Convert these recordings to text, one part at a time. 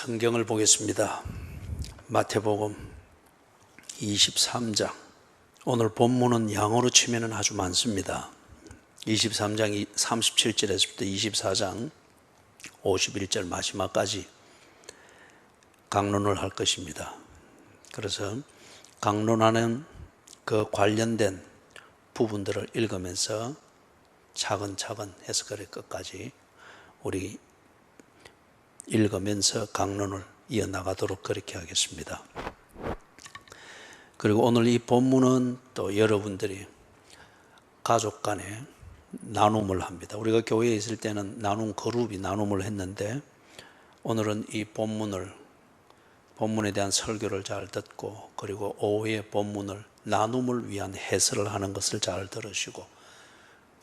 성경을 보겠습니다. 마태복음 23장. 오늘 본문은 양어로 치면 아주 많습니다. 23장 37절에서부터 24장 51절 마지막까지 강론을 할 것입니다. 그래서 강론하는 그 관련된 부분들을 읽으면서 차근차근 해석의 끝까지 우리 읽으면서 강론을 이어나가도록 그렇게 하겠습니다. 그리고 오늘 이 본문은 또 여러분들이 가족 간에 나눔을 합니다. 우리가 교회에 있을 때는 나눔 그룹이 나눔을 했는데 오늘은 이 본문에 대한 설교를 잘 듣고 그리고 오후에 본문을 나눔을 위한 해설을 하는 것을 잘 들으시고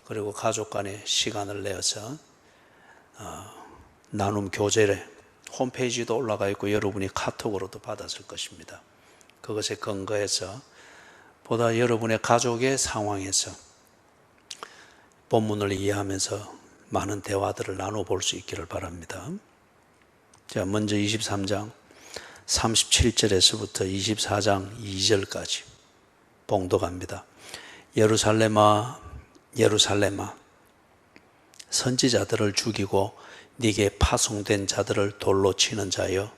그리고 가족 간에 시간을 내어서 나눔 교재에 홈페이지도 올라가 있고 여러분이 카톡으로도 받았을 것입니다. 그것에 근거해서 보다 여러분의 가족의 상황에서 본문을 이해하면서 많은 대화들을 나눠볼 수 있기를 바랍니다. 자, 먼저 23장 37절에서부터 24장 2절까지 봉독합니다. 예루살렘아 예루살렘아 선지자들을 죽이고 네게 파송된 자들을 돌로 치는 자여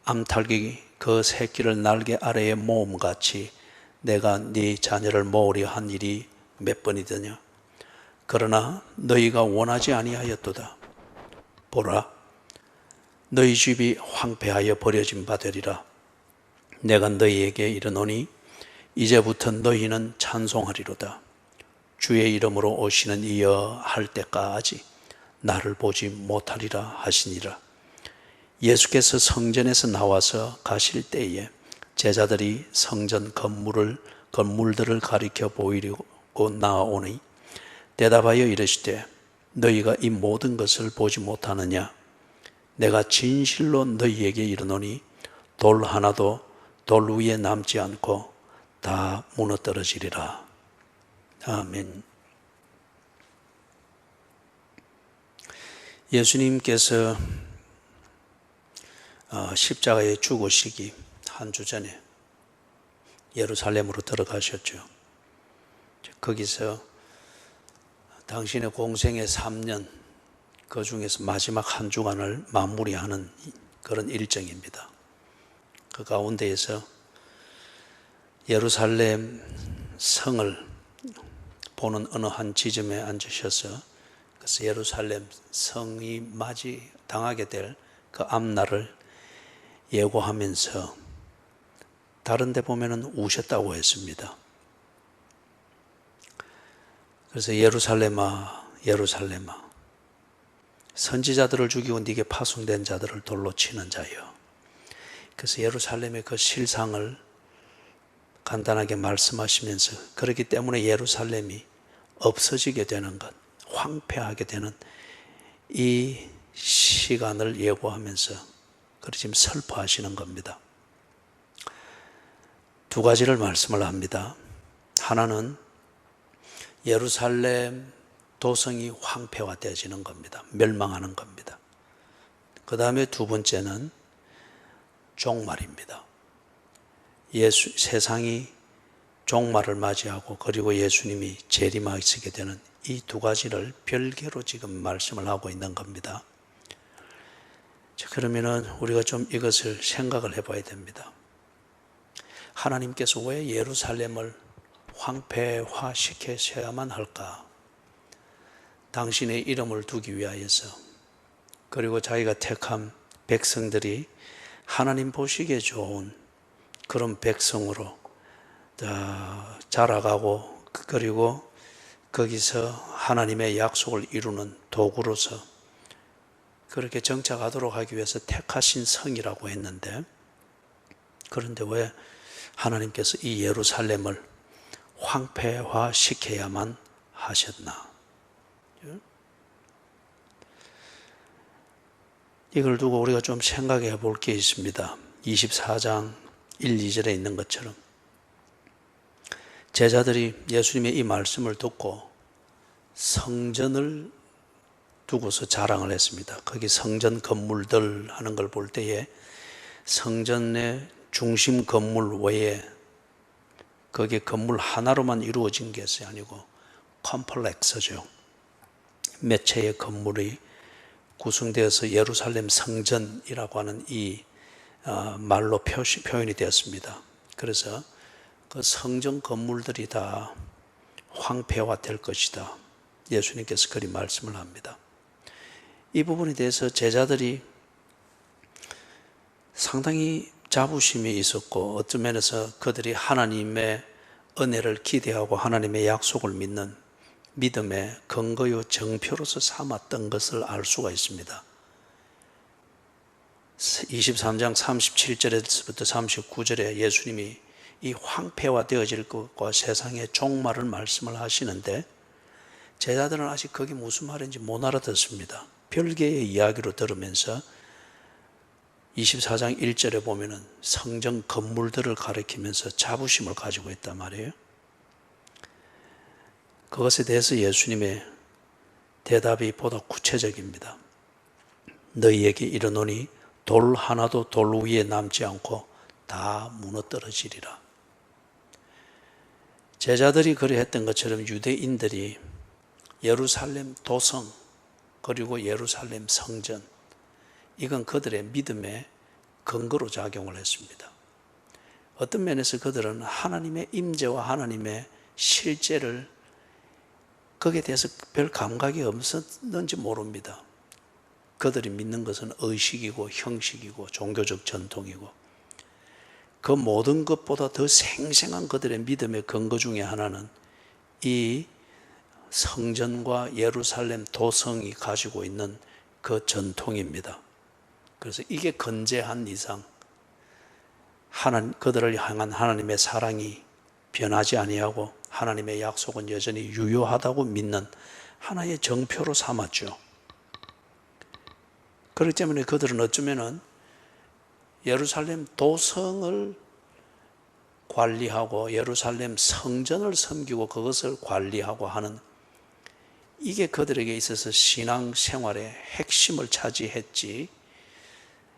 암탉이 그 새끼를 날개 아래에 모음같이 내가 네 자녀를 모으려 한 일이 몇 번이더냐. 그러나 너희가 원하지 아니하였도다. 보라, 너희 집이 황폐하여 버려진 바 되리라. 내가 너희에게 이르노니 이제부터 너희는 찬송하리로다. 주의 이름으로 오시는 이여 할 때까지 나를 보지 못하리라 하시니라. 예수께서 성전에서 나와서 가실 때에 제자들이 성전 건물들을 가리켜 보이려고 나아오니 대답하여 이르시되 너희가 이 모든 것을 보지 못하느냐. 내가 진실로 너희에게 이르노니 돌 하나도 돌 위에 남지 않고 다 무너뜨러지리라. 아멘. 예수님께서 십자가에 죽으시기 한 주 전에 예루살렘으로 들어가셨죠. 거기서 당신의 공생의 3년 그 중에서 마지막 한 주간을 마무리하는 그런 일정입니다. 그 가운데에서 예루살렘 성을 보는 어느 한 지점에 앉으셔서 그래서 예루살렘 성이 당하게 될 그 앞날을 예고하면서 다른 데 보면은 우셨다고 했습니다. 그래서 예루살렘아 예루살렘아 선지자들을 죽이고 네게 파송된 자들을 돌로 치는 자여. 그래서 예루살렘의 그 실상을 간단하게 말씀하시면서 그렇기 때문에 예루살렘이 없어지게 되는 것, 황폐하게 되는 이 시간을 예고하면서 그렇게 지금 설포하시는 겁니다. 두 가지를 말씀을 합니다. 하나는 예루살렘 도성이 황폐화되어지는 겁니다. 멸망하는 겁니다. 그 다음에 두 번째는 종말입니다. 세상이 종말을 맞이하고 그리고 예수님이 재림하시게 되는 이 두 가지를 별개로 지금 말씀을 하고 있는 겁니다. 자, 그러면은 우리가 좀 이것을 생각을 해봐야 됩니다. 하나님께서 왜 예루살렘을 황폐화시키셔야만 할까? 당신의 이름을 두기 위하여서 그리고 자기가 택한 백성들이 하나님 보시기에 좋은 그런 백성으로 자라가고 그리고 거기서 하나님의 약속을 이루는 도구로서 그렇게 정착하도록 하기 위해서 택하신 성이라고 했는데 그런데 왜 하나님께서 이 예루살렘을 황폐화시켜야만 하셨나? 이걸 두고 우리가 좀 생각해 볼 게 있습니다. 24장 1, 2절에 있는 것처럼 제자들이 예수님의 이 말씀을 듣고 성전을 두고서 자랑을 했습니다. 거기 성전 건물들 하는 걸 볼 때에 성전의 중심 건물 외에 거기에 건물 하나로만 이루어진 것이 아니고 컴플렉스죠. 몇 채의 건물이 구성되어서 예루살렘 성전이라고 하는 이 말로 표현이 되었습니다. 그래서 그 성전 건물들이 다 황폐화될 것이다. 예수님께서 그리 말씀을 합니다. 이 부분에 대해서 제자들이 상당히 자부심이 있었고 어떤 면에서 그들이 하나님의 은혜를 기대하고 하나님의 약속을 믿는 믿음의 근거요 정표로서 삼았던 것을 알 수가 있습니다. 23장 37절에서부터 39절에 예수님이 이 황폐화되어질 것과 세상의 종말을 말씀을 하시는데 제자들은 아직 그게 무슨 말인지 못 알아듣습니다. 별개의 이야기로 들으면서 24장 1절에 보면은 성전 건물들을 가리키면서 자부심을 가지고 있단 말이에요. 그것에 대해서 예수님의 대답이 보다 구체적입니다. 너희에게 이르노니 돌 하나도 돌 위에 남지 않고 다 무너뜨려지리라. 제자들이 그리했던 것처럼 유대인들이 예루살렘 도성 그리고 예루살렘 성전, 이건 그들의 믿음의 근거로 작용을 했습니다. 어떤 면에서 그들은 하나님의 임재와 하나님의 실제를 거기에 대해서 별 감각이 없었는지 모릅니다. 그들이 믿는 것은 의식이고 형식이고 종교적 전통이고 그 모든 것보다 더 생생한 그들의 믿음의 근거 중에 하나는 이 성전과 예루살렘 도성이 가지고 있는 그 전통입니다. 그래서 이게 건재한 이상 그들을 향한 하나님의 사랑이 변하지 아니하고 하나님의 약속은 여전히 유효하다고 믿는 하나의 정표로 삼았죠. 그렇기 때문에 그들은 어쩌면은 예루살렘 도성을 관리하고 예루살렘 성전을 섬기고 그것을 관리하고 하는 이게 그들에게 있어서 신앙생활의 핵심을 차지했지,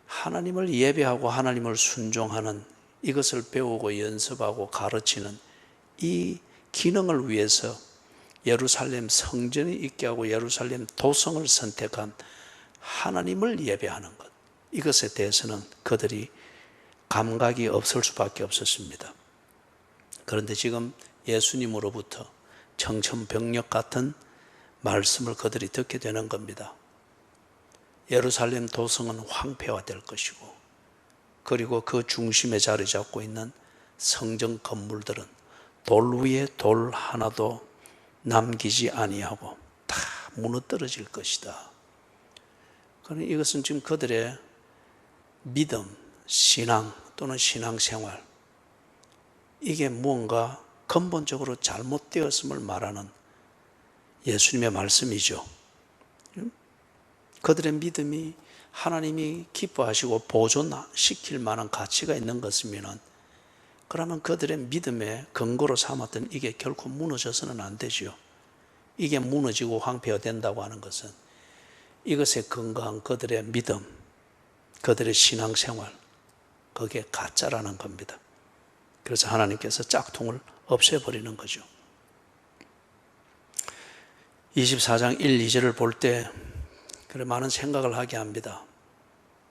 하나님을 예배하고 하나님을 순종하는 이것을 배우고 연습하고 가르치는 이 기능을 위해서 예루살렘 성전이 있게 하고 예루살렘 도성을 선택한 하나님을 예배하는 것, 이것에 대해서는 그들이 감각이 없을 수밖에 없었습니다. 그런데 지금 예수님으로부터 청천벽력 같은 말씀을 그들이 듣게 되는 겁니다. 예루살렘 도성은 황폐화될 것이고 그리고 그 중심에 자리 잡고 있는 성전 건물들은 돌 위에 돌 하나도 남기지 아니하고 다 무너뜨려질 것이다. 그러니 이것은 지금 그들의 믿음, 신앙 또는 신앙생활, 이게 무언가 근본적으로 잘못되었음을 말하는 예수님의 말씀이죠. 그들의 믿음이 하나님이 기뻐하시고 보존시킬 만한 가치가 있는 것이면 그러면 그들의 믿음의 근거로 삼았던 이게 결코 무너져서는 안 되죠. 이게 무너지고 황폐화된다고 하는 것은 이것에 근거한 그들의 믿음, 그들의 신앙생활, 그게 가짜라는 겁니다. 그래서 하나님께서 짝퉁을 없애버리는 거죠. 24장 1, 2절을 볼 때 그래 많은 생각을 하게 합니다.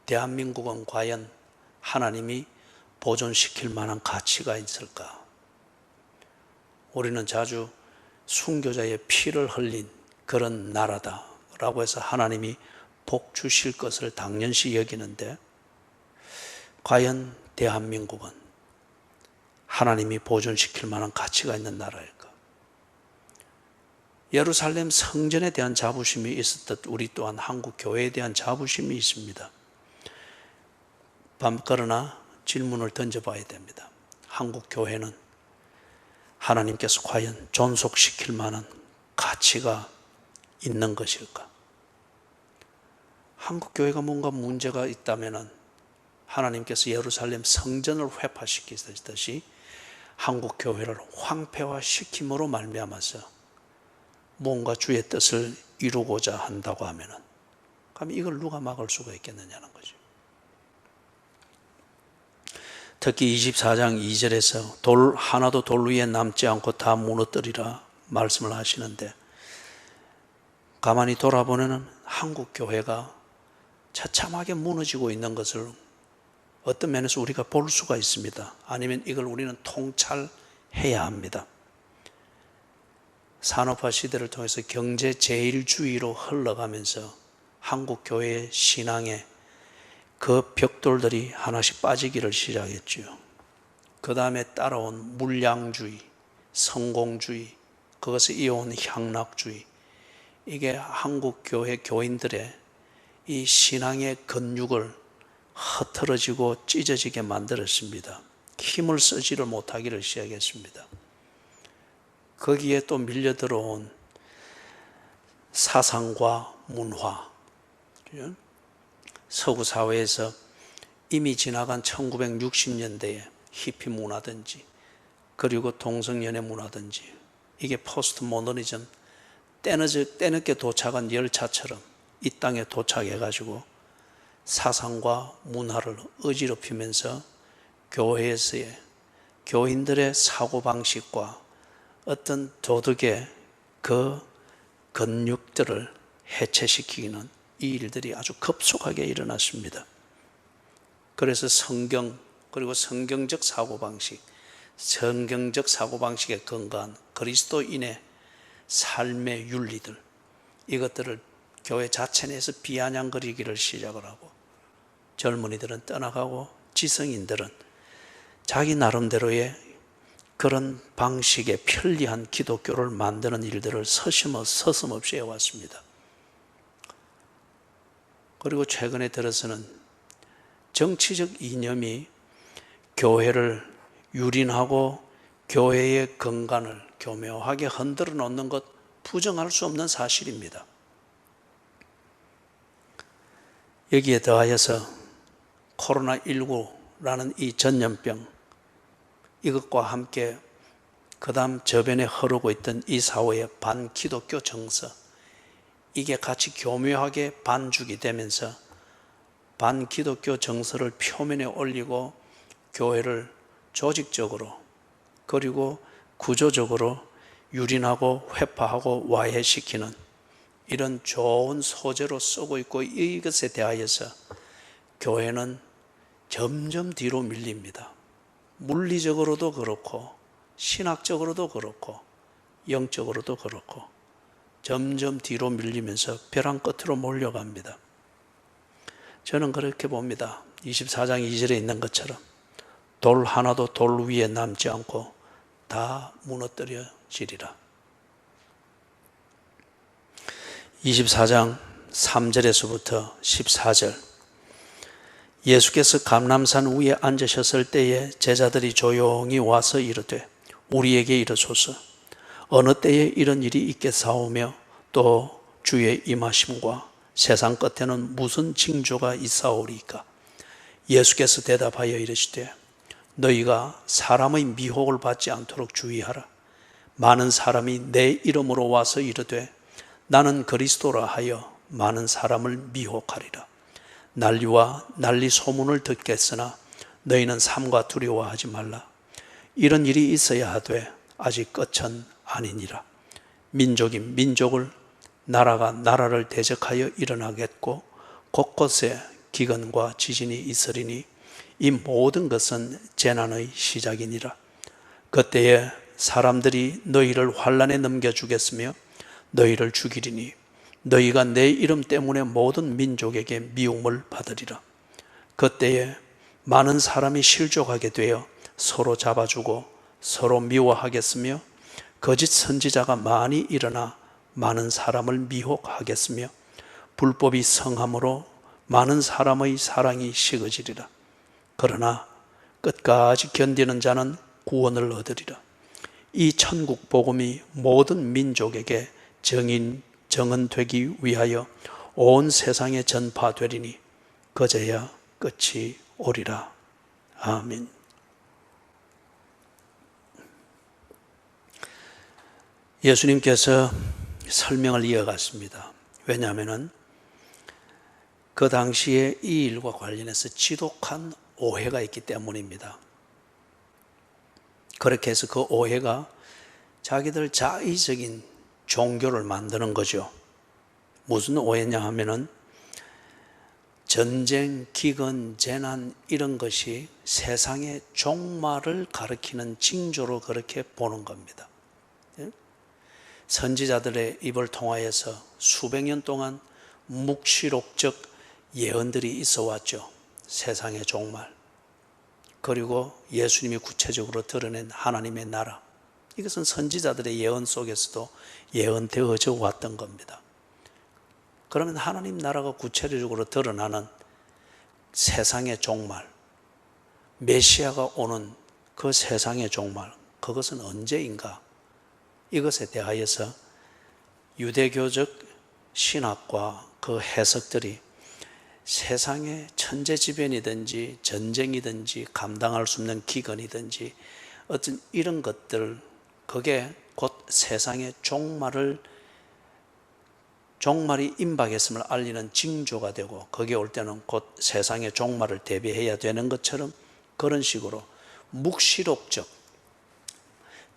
대한민국은 과연 하나님이 보존시킬 만한 가치가 있을까? 우리는 자주 순교자의 피를 흘린 그런 나라다라고 해서 하나님이 복 주실 것을 당연시 여기는데 과연 대한민국은 하나님이 보존시킬 만한 가치가 있는 나라일까? 예루살렘 성전에 대한 자부심이 있었듯 우리 또한 한국 교회에 대한 자부심이 있습니다. 그러나 질문을 던져봐야 됩니다. 한국 교회는 하나님께서 과연 존속시킬 만한 가치가 있는 것일까? 한국 교회가 뭔가 문제가 있다면 하나님께서 예루살렘 성전을 회파시키듯이 한국 교회를 황폐화시킴으로 말미암아서 뭔가 주의 뜻을 이루고자 한다고 하면은, 그럼 이걸 누가 막을 수가 있겠느냐는 거죠. 특히 24장 2절에서 돌 하나도 돌 위에 남지 않고 다 무너뜨리라 말씀을 하시는데, 가만히 돌아보면 한국 교회가 처참하게 무너지고 있는 것을 어떤 면에서 우리가 볼 수가 있습니다. 아니면 이걸 우리는 통찰해야 합니다. 산업화 시대를 통해서 경제 제일주의로 흘러가면서 한국 교회의 신앙에 그 벽돌들이 하나씩 빠지기를 시작했죠. 그 다음에 따라온 물량주의, 성공주의, 그것에 이어온 향락주의, 이게 한국 교회 교인들의 이 신앙의 근육을 흐트러지고 찢어지게 만들었습니다. 힘을 쓰지를 못하기를 시작했습니다. 거기에 또 밀려 들어온 사상과 문화, 서구 사회에서 이미 지나간 1960년대의 히피 문화든지, 그리고 동성연애 문화든지, 이게 포스트 모더니즘, 때늦게 도착한 열차처럼 이 땅에 도착해가지고 사상과 문화를 어지럽히면서 교회에서의 교인들의 사고방식과 어떤 도덕의 그 근육들을 해체시키는 이 일들이 아주 급속하게 일어났습니다. 그래서 성경, 그리고 성경적 사고방식, 성경적 사고방식에 근거한 그리스도인의 삶의 윤리들, 이것들을 교회 자체 내에서 비아냥거리기를 시작을 하고, 젊은이들은 떠나가고 지성인들은 자기 나름대로의 그런 방식의 편리한 기독교를 만드는 일들을 서슴없이 해왔습니다. 그리고 최근에 들어서는 정치적 이념이 교회를 유린하고 교회의 근간을 교묘하게 흔들어 놓는 것, 부정할 수 없는 사실입니다. 여기에 더하여서 코로나19라는 이 전염병, 이것과 함께 그 다음 저변에 흐르고 있던 이 사회의 반기독교 정서, 이게 같이 교묘하게 반죽이 되면서 반기독교 정서를 표면에 올리고 교회를 조직적으로 그리고 구조적으로 유린하고 회파하고 와해시키는 이런 좋은 소재로 쓰고 있고, 이것에 대하여서 교회는 점점 뒤로 밀립니다. 물리적으로도 그렇고 신학적으로도 그렇고 영적으로도 그렇고 점점 뒤로 밀리면서 벼랑 끝으로 몰려갑니다. 저는 그렇게 봅니다. 24장 2절에 있는 것처럼 돌 하나도 돌 위에 남지 않고 다 무너뜨려지리라. 24장 3절에서부터 14절, 예수께서 감람산 위에 앉으셨을 때에 제자들이 조용히 와서 이르되 우리에게 이르소서 어느 때에 이런 일이 있겠사오며 또 주의 임하심과 세상 끝에는 무슨 징조가 있사오리까? 예수께서 대답하여 이르시되 너희가 사람의 미혹을 받지 않도록 주의하라. 많은 사람이 내 이름으로 와서 이르되 나는 그리스도라 하여 많은 사람을 미혹하리라. 난리와 난리 소문을 듣겠으나 너희는 삼가 두려워하지 말라. 이런 일이 있어야 하되 아직 끝은 아니니라. 민족이 민족을, 나라가 나라를 대적하여 일어나겠고 곳곳에 기근과 지진이 있으리니 이 모든 것은 재난의 시작이니라. 그때에 사람들이 너희를 환난에 넘겨주겠으며 너희를 죽이리니 너희가 내 이름 때문에 모든 민족에게 미움을 받으리라. 그때에 많은 사람이 실족하게 되어 서로 잡아주고 서로 미워하겠으며 거짓 선지자가 많이 일어나 많은 사람을 미혹하겠으며 불법이 성함으로 많은 사람의 사랑이 식어지리라. 그러나 끝까지 견디는 자는 구원을 얻으리라. 이 천국 복음이 모든 민족에게 정언되기 위하여 온 세상에 전파되리니 그제야 끝이 오리라. 아멘. 예수님께서 설명을 이어갔습니다. 왜냐하면 그 당시에 이 일과 관련해서 지독한 오해가 있기 때문입니다. 그렇게 해서 그 오해가 자기들 자의적인 종교를 만드는 거죠. 무슨 오해냐 하면은 전쟁, 기근, 재난 이런 것이 세상의 종말을 가리키는 징조로 그렇게 보는 겁니다. 선지자들의 입을 통하여서 수백 년 동안 묵시록적 예언들이 있어 왔죠. 세상의 종말, 그리고 예수님이 구체적으로 드러낸 하나님의 나라, 이것은 선지자들의 예언 속에서도 예언되어져 왔던 겁니다. 그러면 하나님 나라가 구체적으로 드러나는 세상의 종말, 메시아가 오는 그 세상의 종말, 그것은 언제인가? 이것에 대하여서 유대교적 신학과 그 해석들이 세상의 천재지변이든지 전쟁이든지 감당할 수 없는 기근이든지 어떤 이런 것들, 그게 곧 세상의 종말이 임박했음을 알리는 징조가 되고, 거기에 올 때는 곧 세상의 종말을 대비해야 되는 것처럼 그런 식으로 묵시록적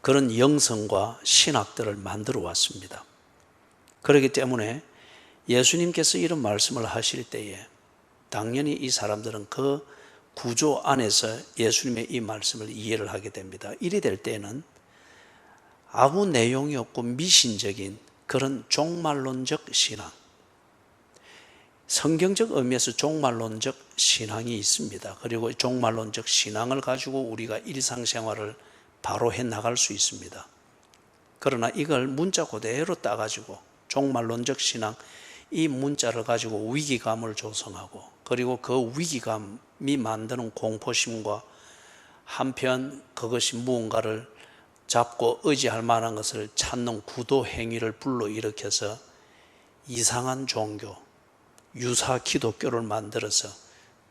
그런 영성과 신학들을 만들어 왔습니다. 그렇기 때문에 예수님께서 이런 말씀을 하실 때에 당연히 이 사람들은 그 구조 안에서 예수님의 이 말씀을 이해를 하게 됩니다. 이리 될 때는 아무 내용이 없고 미신적인 그런 종말론적 신앙, 성경적 의미에서 종말론적 신앙이 있습니다. 그리고 종말론적 신앙을 가지고 우리가 일상생활을 바로 해 나갈 수 있습니다. 그러나 이걸 문자 그대로 따가지고 종말론적 신앙, 이 문자를 가지고 위기감을 조성하고, 그리고 그 위기감이 만드는 공포심과 한편 그것이 무언가를 잡고 의지할 만한 것을 찾는 구도 행위를 불러일으켜서 이상한 종교, 유사 기독교를 만들어서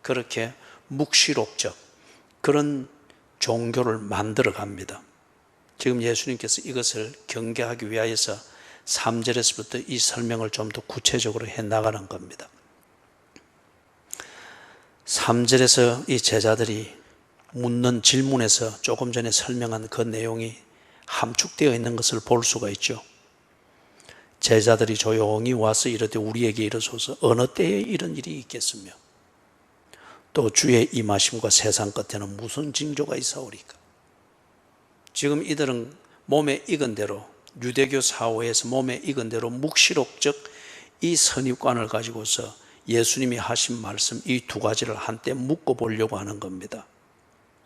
그렇게 묵시록적 그런 종교를 만들어 갑니다. 지금 예수님께서 이것을 경계하기 위하여서 3절에서부터 이 설명을 좀 더 구체적으로 해 나가는 겁니다. 3절에서 이 제자들이 묻는 질문에서 조금 전에 설명한 그 내용이 함축되어 있는 것을 볼 수가 있죠. 제자들이 조용히 와서 이르되 우리에게 이르소서 어느 때에 이런 일이 있겠으며 또 주의 임하심과 세상 끝에는 무슨 징조가 있사오리까? 지금 이들은 몸에 익은 대로, 유대교 사회에서 몸에 익은 대로 묵시록적 이 선입관을 가지고서 예수님이 하신 말씀 이 두 가지를 한때 묶어보려고 하는 겁니다.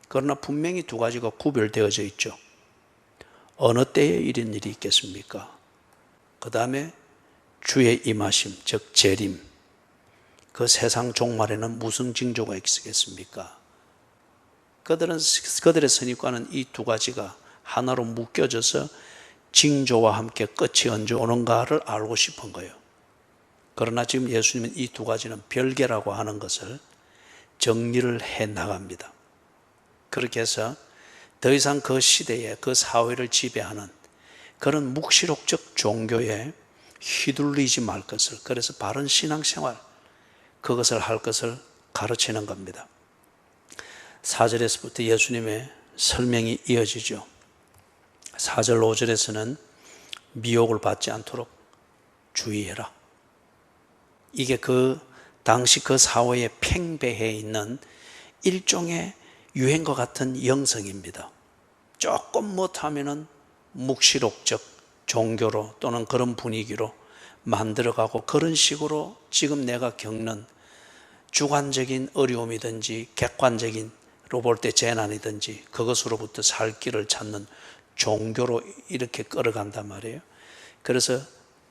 그러나 분명히 두 가지가 구별되어져 있죠. 어느 때에 이런 일이 있겠습니까? 그 다음에 주의 임하심, 즉 재림, 그 세상 종말에는 무슨 징조가 있겠습니까? 그들의 선입관은 이 두 가지가 하나로 묶여져서 징조와 함께 끝이 언제 오는가를 알고 싶은 거예요. 그러나 지금 예수님은 이 두 가지는 별개라고 하는 것을 정리를 해 나갑니다. 그렇게 해서 더 이상 그 시대에 그 사회를 지배하는 그런 묵시록적 종교에 휘둘리지 말 것을, 그래서 바른 신앙생활, 그것을 할 것을 가르치는 겁니다. 4절에서부터 예수님의 설명이 이어지죠. 4절 5절에서는 미혹을 받지 않도록 주의해라. 이게 그 당시 그 사회에 팽배해 있는 일종의 유행과 같은 영성입니다. 조금 못하면은 묵시록적 종교로 또는 그런 분위기로 만들어가고, 그런 식으로 지금 내가 겪는 주관적인 어려움이든지 객관적인로 볼 때 재난이든지 그것으로부터 살 길을 찾는 종교로 이렇게 끌어간단 말이에요. 그래서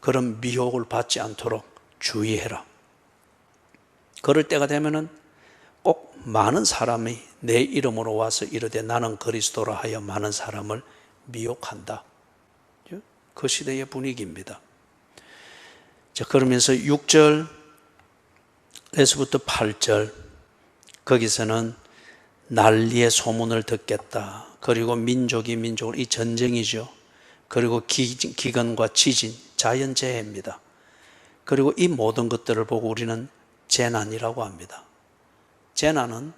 그런 미혹을 받지 않도록 주의해라. 그럴 때가 되면은 꼭 많은 사람이 내 이름으로 와서 이르되 나는 그리스도라 하여 많은 사람을 미혹한다. 그 시대의 분위기입니다. 자, 그러면서 6절에서부터 8절, 거기서는 난리의 소문을 듣겠다. 그리고 민족이 민족을, 이 전쟁이죠. 그리고 기근과 지진, 자연재해입니다. 그리고 이 모든 것들을 보고 우리는 재난이라고 합니다. 재난은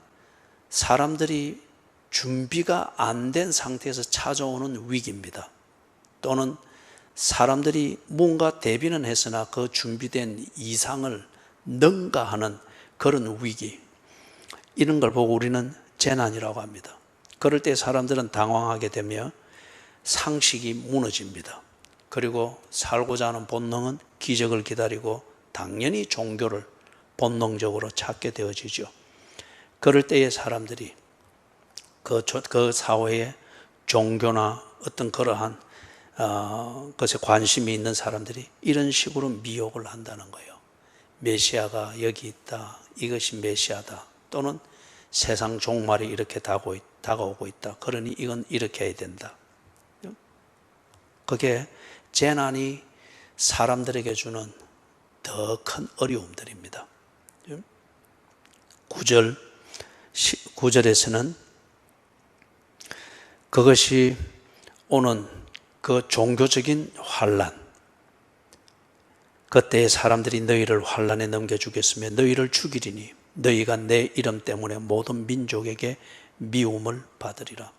사람들이 준비가 안 된 상태에서 찾아오는 위기입니다. 또는 사람들이 뭔가 대비는 했으나 그 준비된 이상을 능가하는 그런 위기, 이런 걸 보고 우리는 재난이라고 합니다. 그럴 때 사람들은 당황하게 되며 상식이 무너집니다. 그리고 살고자 하는 본능은 기적을 기다리고 당연히 종교를 본능적으로 찾게 되어지죠. 그럴 때에 사람들이 그 사회에 종교나 어떤 그러한 것에 관심이 있는 사람들이 이런 식으로 미혹을 한다는 거예요. 메시아가 여기 있다, 이것이 메시아다, 또는 세상 종말이 이렇게 다가오고 있다, 그러니 이건 이렇게 해야 된다. 그게 재난이 사람들에게 주는 더 큰 어려움들입니다. 9절에서는 그것이 오는 그 종교적인 환난, 그때에 사람들이 너희를 환난에 넘겨주겠으며 너희를 죽이리니 너희가 내 이름 때문에 모든 민족에게 미움을 받으리라.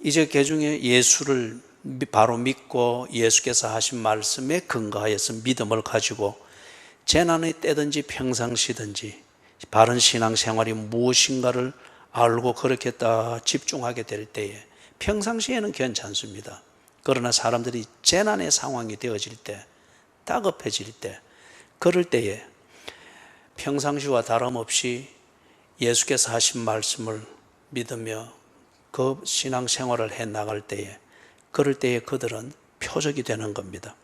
이제 개중에 예수를 바로 믿고 예수께서 하신 말씀에 근거하여서 믿음을 가지고 재난의 때든지 평상시든지 바른 신앙생활이 무엇인가를 알고 그렇게 딱 집중하게 될 때에 평상시에는 괜찮습니다. 그러나 사람들이 재난의 상황이 되어질 때, 다급해질 때, 그럴 때에 평상시와 다름없이 예수께서 하신 말씀을 믿으며 그 신앙생활을 해나갈 때에, 그럴 때에 그들은 표적이 되는 겁니다.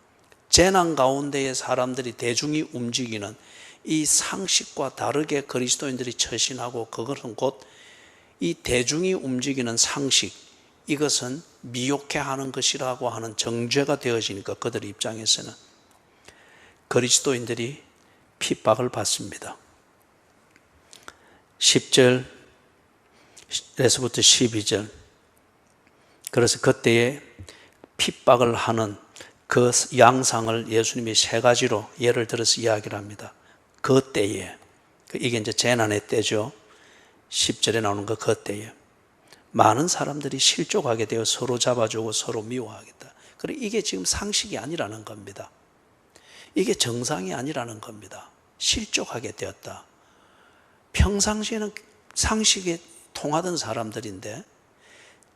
재난 가운데에 사람들이 대중이 움직이는 이 상식과 다르게 그리스도인들이 처신하고, 그것은 곧 이 대중이 움직이는 상식, 이것은 미혹해 하는 것이라고 하는 정죄가 되어지니까 그들 입장에서는 그리스도인들이 핍박을 받습니다. 10절에서부터 12절, 그래서 그때에 핍박을 하는 그 양상을 예수님이 세 가지로 예를 들어서 이야기를 합니다. 그 때에, 이게 이제 재난의 때죠. 10절에 나오는 그 때에 많은 사람들이 실족하게 되어 서로 잡아주고 서로 미워하겠다. 그리고 이게 지금 상식이 아니라는 겁니다. 이게 정상이 아니라는 겁니다. 실족하게 되었다. 평상시에는 상식에 통하던 사람들인데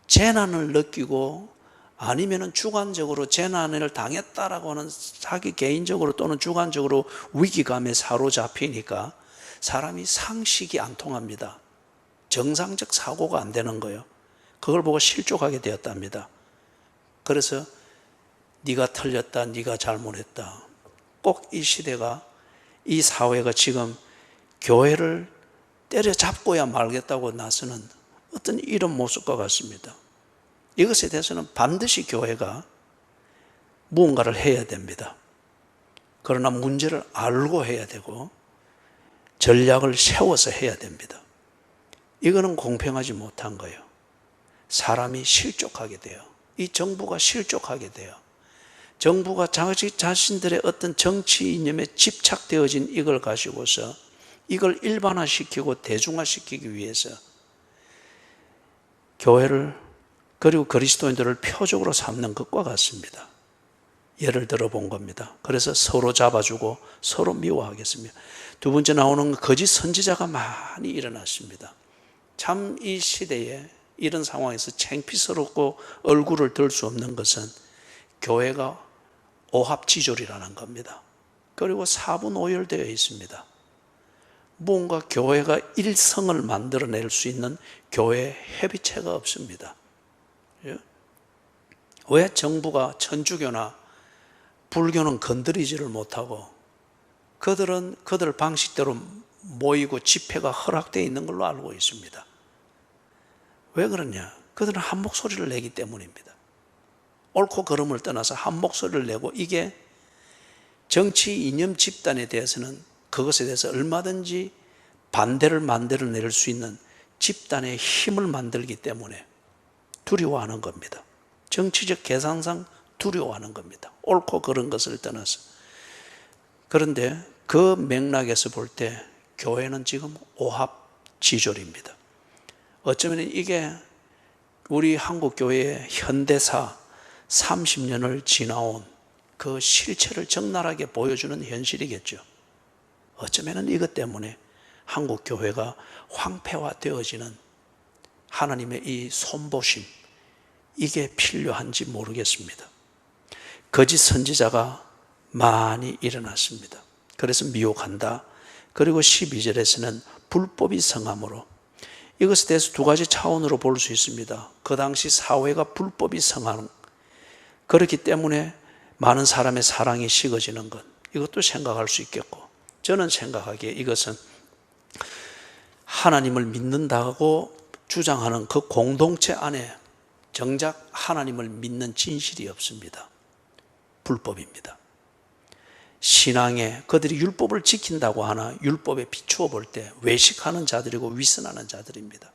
재난을 느끼고 아니면 주관적으로 재난을 당했다라고 하는 자기 개인적으로 또는 주관적으로 위기감에 사로잡히니까 사람이 상식이 안 통합니다. 정상적 사고가 안 되는 거예요. 그걸 보고 실족하게 되었답니다. 그래서 네가 틀렸다, 네가 잘못했다. 꼭 이 시대가, 이 사회가 지금 교회를 때려잡고야 말겠다고 나서는 어떤 이런 모습과 같습니다. 이것에 대해서는 반드시 교회가 무언가를 해야 됩니다. 그러나 문제를 알고 해야 되고 전략을 세워서 해야 됩니다. 이거는 공평하지 못한 거예요. 사람이 실족하게 돼요. 이 정부가 실족하게 돼요. 정부가 자신들의 어떤 정치 이념에 집착되어진 이걸 가지고서 이걸 일반화시키고 대중화시키기 위해서 교회를 그리고 그리스도인들을 표적으로 삼는 것과 같습니다. 예를 들어 본 겁니다. 그래서 서로 잡아주고 서로 미워하겠습니다. 두 번째 나오는 거짓 선지자가 많이 일어났습니다. 참 이 시대에 이런 상황에서 창피스럽고 얼굴을 들 수 없는 것은 교회가 오합지졸이라는 겁니다. 그리고 사분오열되어 있습니다. 뭔가 교회가 일성을 만들어낼 수 있는 교회 협의체가 없습니다. 왜 정부가 천주교나 불교는 건드리지를 못하고 그들은 그들 방식대로 모이고 집회가 허락되어 있는 걸로 알고 있습니다. 왜 그러냐? 그들은 한 목소리를 내기 때문입니다. 옳고 그름을 떠나서 한 목소리를 내고, 이게 정치 이념 집단에 대해서는 그것에 대해서 얼마든지 반대를 만들어낼 수 있는 집단의 힘을 만들기 때문에 두려워하는 겁니다. 정치적 계산상 두려워하는 겁니다. 옳고 그른 것을 떠나서. 그런데 그 맥락에서 볼 때 교회는 지금 오합지졸입니다. 어쩌면 이게 우리 한국교회의 현대사 30년을 지나온 그 실체를 적나라하게 보여주는 현실이겠죠. 어쩌면 이것 때문에 한국교회가 황폐화되어지는 하나님의 이 손보심, 이게 필요한지 모르겠습니다. 거짓 선지자가 많이 일어났습니다. 그래서 미혹한다. 그리고 12절에서는 불법이 성함으로, 이것에 대해서 두 가지 차원으로 볼 수 있습니다. 그 당시 사회가 불법이 성하는, 그렇기 때문에 많은 사람의 사랑이 식어지는 것, 이것도 생각할 수 있겠고, 저는 생각하기에 이것은 하나님을 믿는다고 주장하는 그 공동체 안에 정작 하나님을 믿는 진실이 없습니다. 불법입니다. 신앙에 그들이 율법을 지킨다고 하나 율법에 비추어 볼 때 외식하는 자들이고 위선하는 자들입니다.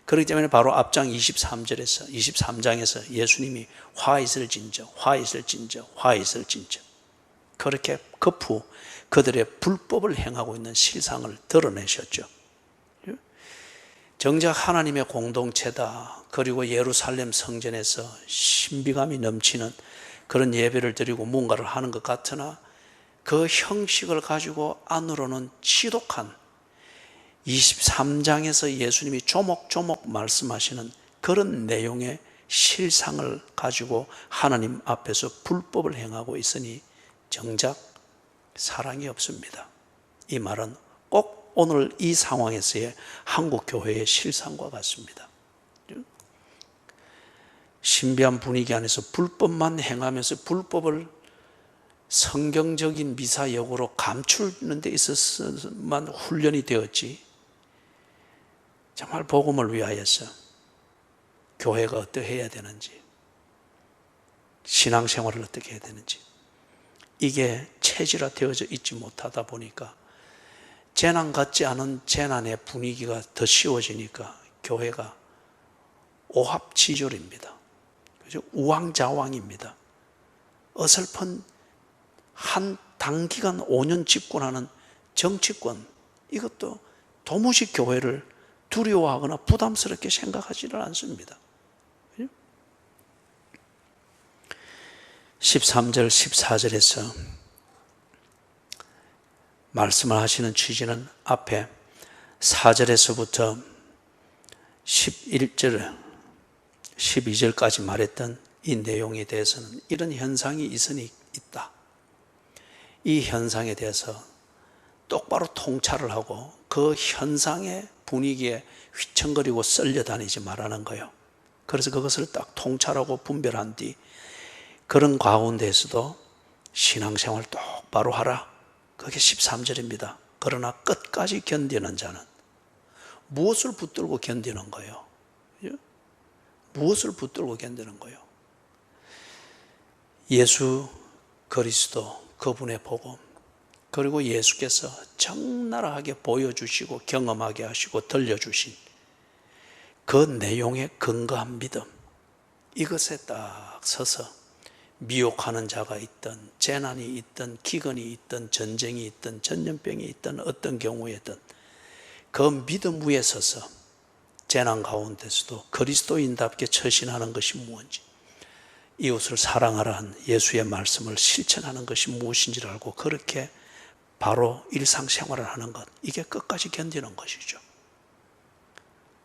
그렇기 때문에 바로 앞장 23장에서 예수님이 화 있을 진저, 화 있을 진저, 화 있을 진저, 그렇게 거푸 그들의 불법을 행하고 있는 실상을 드러내셨죠. 정작 하나님의 공동체다, 그리고 예루살렘 성전에서 신비감이 넘치는 그런 예배를 드리고 뭔가를 하는 것 같으나 그 형식을 가지고 안으로는 지독한 23장에서 예수님이 조목조목 말씀하시는 그런 내용의 실상을 가지고 하나님 앞에서 불법을 행하고 있으니 정작 사랑이 없습니다. 이 말은 꼭 오늘 이 상황에서의 한국 교회의 실상과 같습니다. 신비한 분위기 안에서 불법만 행하면서 불법을 성경적인 미사역으로 감추는 데 있어서만 훈련이 되었지, 정말 복음을 위하여서 교회가 어떻게 해야 되는지, 신앙생활을 어떻게 해야 되는지, 이게 체질화되어져 있지 못하다 보니까 재난 같지 않은 재난의 분위기가 더 씌워지니까 교회가 오합지졸입니다. 우왕좌왕입니다. 어설픈 한 단기간 5년 집권하는 정치권, 이것도 도무지 교회를 두려워하거나 부담스럽게 생각하지는 않습니다. 13절 14절에서 말씀을 하시는 취지는 앞에 4절에서부터 11절 12절까지 말했던 이 내용에 대해서는 이런 현상이 있으니 있다, 이 현상에 대해서 똑바로 통찰을 하고 그 현상의 분위기에 휘청거리고 썰려다니지 말라는 거예요. 그래서 그것을 딱 통찰하고 분별한 뒤 그런 가운데에서도 신앙생활 똑바로 하라, 그게 13절입니다. 그러나 끝까지 견디는 자는, 무엇을 붙들고 견디는 거예요? 무엇을 붙들고 견디는 거예요? 예수 그리스도, 그분의 복음, 그리고 예수께서 적나라하게 보여주시고 경험하게 하시고 들려주신 그 내용에 근거한 믿음, 이것에 딱 서서 미혹하는 자가 있든 재난이 있든 기근이 있든 전쟁이 있든 전염병이 있든 어떤 경우에든 그 믿음 위에 서서 재난 가운데서도 그리스도인답게 처신하는 것이 무엇인지, 이웃을 사랑하라는 예수의 말씀을 실천하는 것이 무엇인지를 알고 그렇게 바로 일상생활을 하는 것, 이게 끝까지 견디는 것이죠.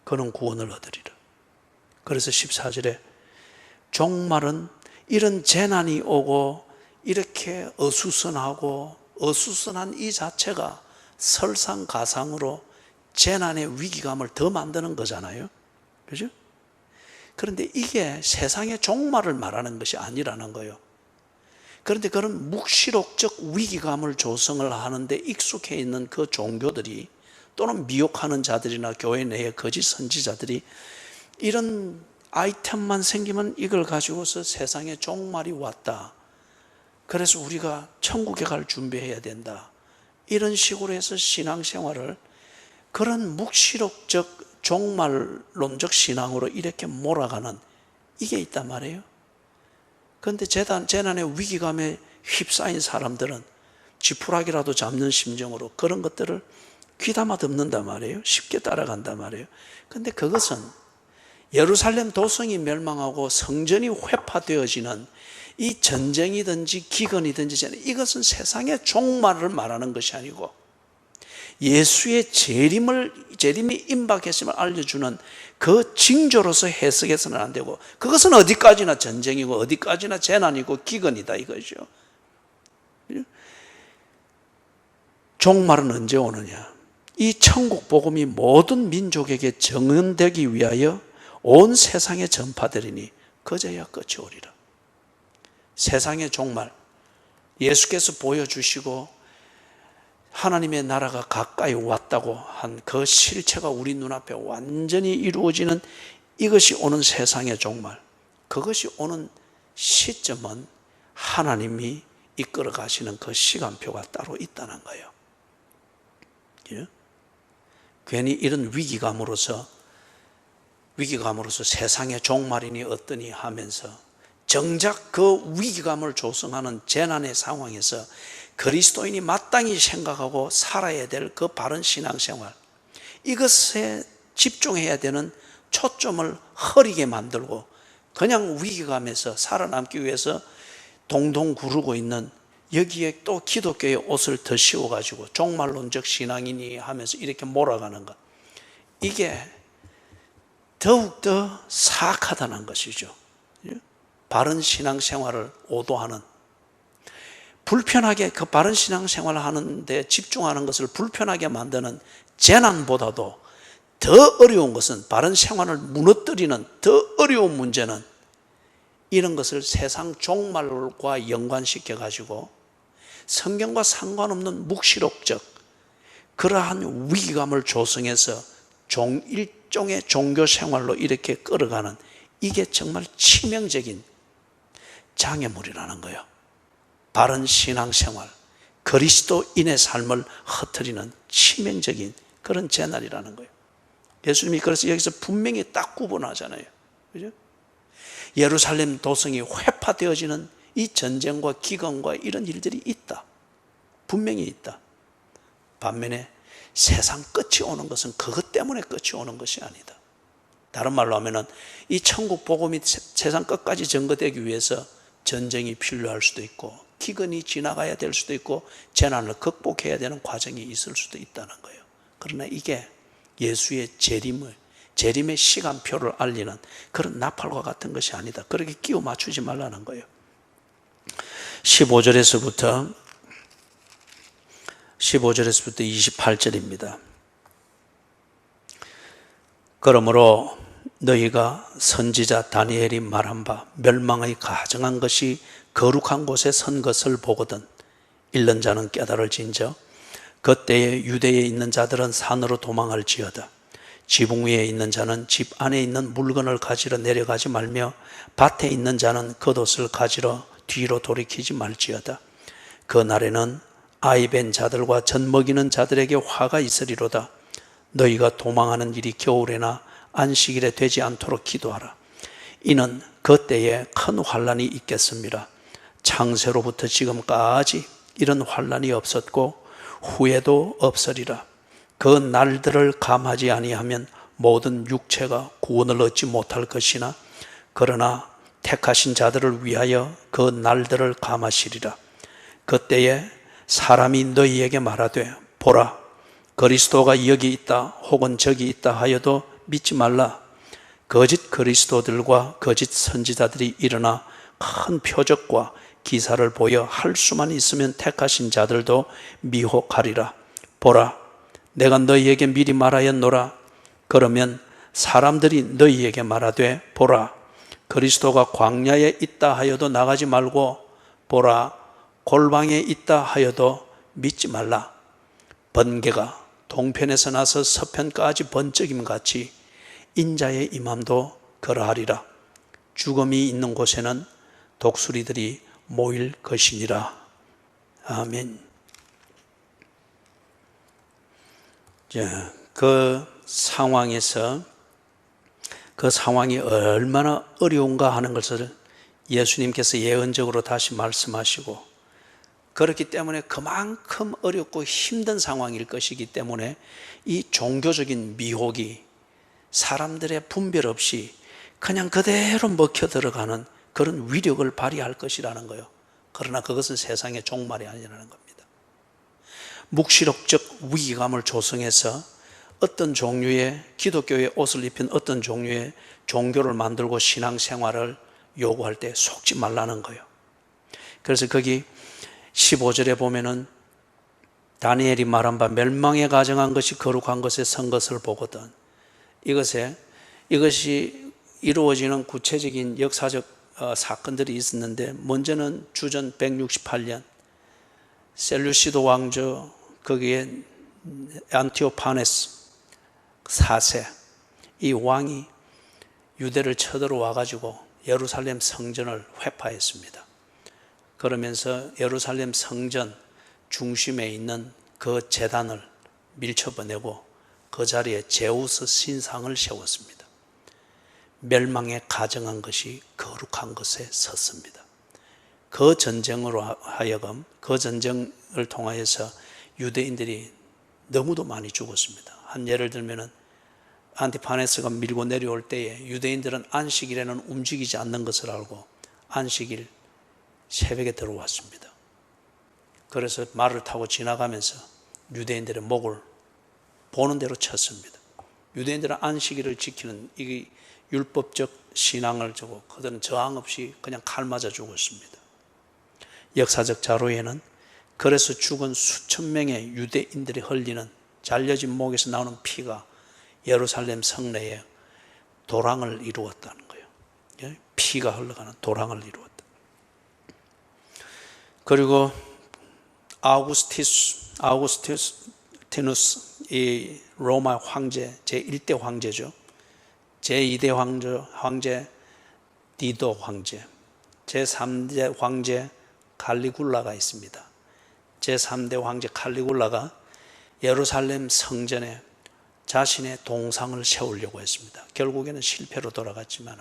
그는 구원을 얻으리라. 그래서 14절에 종말은 이런 재난이 오고 이렇게 어수선한 이 자체가 설상가상으로 재난의 위기감을 더 만드는 거잖아요. 그죠? 그런데 이게 세상의 종말을 말하는 것이 아니라는 거예요. 그런데 그런 묵시록적 위기감을 조성을 하는데 익숙해 있는 그 종교들이, 또는 미혹하는 자들이나 교회 내의 거짓 선지자들이 이런 아이템만 생기면 이걸 가지고서 세상에 종말이 왔다, 그래서 우리가 천국에 갈 준비해야 된다, 이런 식으로 해서 신앙생활을 그런 묵시록적 종말론적 신앙으로 이렇게 몰아가는 이게 있단 말이에요. 그런데 재난의 위기감에 휩싸인 사람들은 지푸라기라도 잡는 심정으로 그런 것들을 귀담아 듣는단 말이에요. 쉽게 따라간단 말이에요. 그런데 그것은 예루살렘 도성이 멸망하고 성전이 회파되어지는 이 전쟁이든지 기근이든지 이것은 세상의 종말을 말하는 것이 아니고 예수의 재림이 임박했음을 알려주는 그 징조로서 해석해서는 안 되고, 그것은 어디까지나 전쟁이고 어디까지나 재난이고 기근이다 이거죠. 종말은 언제 오느냐? 이 천국 복음이 모든 민족에게 정언되기 위하여 온 세상에 전파되리니 그제야 끝이 오리라. 세상의 종말, 예수께서 보여주시고 하나님의 나라가 가까이 왔다고 한 그 실체가 우리 눈앞에 완전히 이루어지는 이것이 오는 세상의 종말, 그것이 오는 시점은 하나님이 이끌어 가시는 그 시간표가 따로 있다는 거예요. 예? 괜히 이런 위기감으로서 세상의 종말이니 어떠니 하면서 정작 그 위기감을 조성하는 재난의 상황에서 그리스도인이 마땅히 생각하고 살아야 될 그 바른 신앙생활, 이것에 집중해야 되는 초점을 흐리게 만들고 그냥 위기감에서 살아남기 위해서 동동 구르고 있는, 여기에 또 기독교의 옷을 더 씌워가지고 종말론적 신앙이니 하면서 이렇게 몰아가는 것, 이게 더욱더 사악하다는 것이죠. 바른 신앙생활을 오도하는, 불편하게 그 바른 신앙생활을 하는데 집중하는 것을 불편하게 만드는 재난보다도 더 어려운 것은, 바른 생활을 무너뜨리는 더 어려운 문제는 이런 것을 세상 종말과 연관시켜 가지고 성경과 상관없는 묵시록적 그러한 위기감을 조성해서 일종의 종교생활로 이렇게 끌어가는, 이게 정말 치명적인 장애물이라는 거예요. 바른 신앙생활, 그리스도인의 삶을 흐트리는 치명적인 그런 재난이라는 거예요. 예수님이 그래서 여기서 분명히 딱 구분하잖아요. 그죠? 예루살렘 도성이 회파되어지는 이 전쟁과 기근과 이런 일들이 있다. 분명히 있다. 반면에 세상 끝이 오는 것은 그것 때문에 끝이 오는 것이 아니다. 다른 말로 하면은 이 천국 복음이 세상 끝까지 전거되기 위해서 전쟁이 필요할 수도 있고 기근이 지나가야 될 수도 있고 재난을 극복해야 되는 과정이 있을 수도 있다는 거예요. 그러나 이게 예수의 재림의 시간표를 알리는 그런 나팔과 같은 것이 아니다. 그렇게 끼워 맞추지 말라는 거예요. 15절에서부터 28절입니다. 그러므로 너희가 선지자 다니엘이 말한 바 멸망의 가증한 것이 거룩한 곳에 선 것을 보거든 읽는 자는 깨달을진저 그때에 유대에 있는 자들은 산으로 도망할지어다. 지붕 위에 있는 자는 집 안에 있는 물건을 가지러 내려가지 말며 밭에 있는 자는 겉옷을 가지러 뒤로 돌이키지 말지어다. 그 날에는 아이 벤 자들과 젖 먹이는 자들에게 화가 있으리로다. 너희가 도망하는 일이 겨울에나 안식일에 되지 않도록 기도하라. 이는 그때에 큰 환난이 있겠습니다. 창세로부터 지금까지 이런 환난이 없었고 후에도 없으리라. 그 날들을 감하지 아니하면 모든 육체가 구원을 얻지 못할 것이나 그러나 택하신 자들을 위하여 그 날들을 감하시리라. 그때에 사람이 너희에게 말하되 보라 그리스도가 여기 있다 혹은 저기 있다 하여도 믿지 말라. 거짓 그리스도들과 거짓 선지자들이 일어나 큰 표적과 기사를 보여 할 수만 있으면 택하신 자들도 미혹하리라. 보라 내가 너희에게 미리 말하였노라. 그러면 사람들이 너희에게 말하되 보라 그리스도가 광야에 있다 하여도 나가지 말고 보라 골방에 있다 하여도 믿지 말라. 번개가 동편에서 나서 서편까지 번쩍임 같이 인자의 임함도 그러하리라. 죽음이 있는 곳에는 독수리들이 모일 것이니라. 아멘. 그 상황에서 그 상황이 얼마나 어려운가 하는 것을 예수님께서 예언적으로 다시 말씀하시고, 그렇기 때문에 그만큼 어렵고 힘든 상황일 것이기 때문에 이 종교적인 미혹이 사람들의 분별 없이 그냥 그대로 먹혀 들어가는 그런 위력을 발휘할 것이라는 거예요. 그러나 그것은 세상의 종말이 아니라는 겁니다. 묵시록적 위기감을 조성해서 어떤 종류의 기독교의 옷을 입힌 어떤 종류의 종교를 만들고 신앙생활을 요구할 때 속지 말라는 거예요. 그래서 거기 15절에 보면은 다니엘이 말한 바 멸망에 가정한 것이 거룩한 것에 선 것을 보거든. 이것이 이루어지는 구체적인 역사적 사건들이 있었는데, 먼저는 주전 168년 셀루시드 왕조, 거기에 안티오파네스 4세 이 왕이 유대를 쳐들어와 가지고 예루살렘 성전을 회파했습니다. 그러면서 예루살렘 성전 중심에 있는 그 제단을 밀쳐버내고 그 자리에 제우스 신상을 세웠습니다. 멸망에 가정한 것이 거룩한 것에 섰습니다. 그 전쟁으로 하여금, 그 전쟁을 통하여서 유대인들이 너무도 많이 죽었습니다. 한 예를 들면은 안티파네스가 밀고 내려올 때에 유대인들은 안식일에는 움직이지 않는 것을 알고 안식일 새벽에 들어왔습니다. 그래서 말을 타고 지나가면서 유대인들의 목을 보는 대로 쳤습니다. 유대인들은 안식일을 지키는 이 율법적 신앙을 주고 그들은 저항 없이 그냥 칼 맞아 죽었습니다. 역사적 자료에는 그래서 죽은 수천 명의 유대인들이 흘리는 잘려진 목에서 나오는 피가 예루살렘 성내에 도랑을 이루었다는 거예요. 피가 흘러가는 도랑을 이루었다. 그리고 아우구스티누스 이 로마 황제 제1대 황제죠. 제2대 황제 디도 황제, 제3대 황제 칼리굴라가 있습니다. 제3대 황제 칼리굴라가 예루살렘 성전에 자신의 동상을 세우려고 했습니다. 결국에는 실패로 돌아갔지만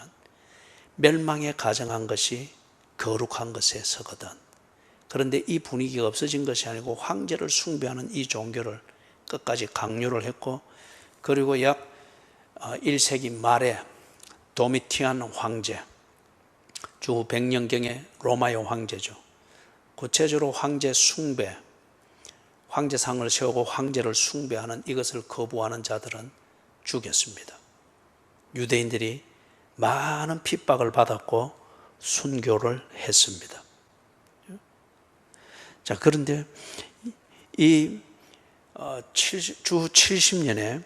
멸망에 가정한 것이 거룩한 것에 서거든. 그런데 이 분위기가 없어진 것이 아니고 황제를 숭배하는 이 종교를 끝까지 강요를 했고, 그리고 약 1세기 말에 도미티안 황제, 주 100년경의 로마의 황제죠. 구체적으로 황제 숭배, 황제상을 세우고 황제를 숭배하는 이것을 거부하는 자들은 죽였습니다. 유대인들이 많은 핍박을 받았고 순교를 했습니다. 자, 그런데 이 주 70년에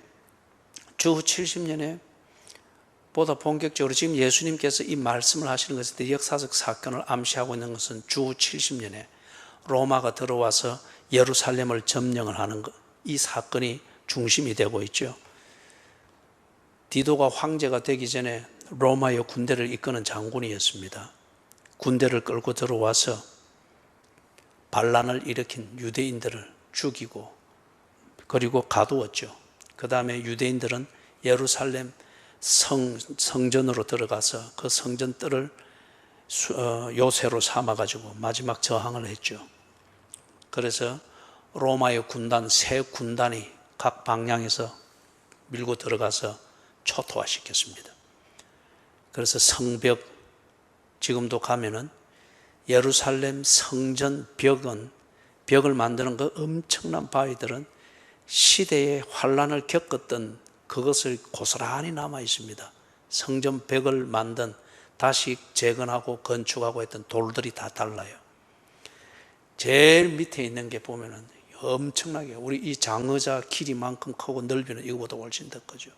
보다 본격적으로 지금 예수님께서 이 말씀을 하시는 것에 대해 역사적 사건을 암시하고 있는 것은 주 70년에 로마가 들어와서 예루살렘을 점령을 하는 것, 이 사건이 중심이 되고 있죠. 디도가 황제가 되기 전에 로마의 군대를 이끄는 장군이었습니다. 군대를 끌고 들어와서 반란을 일으킨 유대인들을 죽이고 그리고 가두었죠. 그 다음에 유대인들은 예루살렘 성전으로 들어가서 그 성전 뜰을 요새로 삼아가지고 마지막 저항을 했죠. 그래서 로마의 군단, 세 군단이 각 방향에서 밀고 들어가서 초토화시켰습니다. 그래서 성벽, 지금도 가면은 예루살렘 성전 벽을 만드는 그 엄청난 바위들은 시대의 환란을 겪었던 그것을 고스란히 남아 있습니다. 성전 벽을 만든, 다시 재건하고 건축하고 했던 돌들이 다 달라요. 제일 밑에 있는 게 보면은 엄청나게 우리 이 장의자 길이만큼 크고 넓이는 이거보다 훨씬 더 크죠.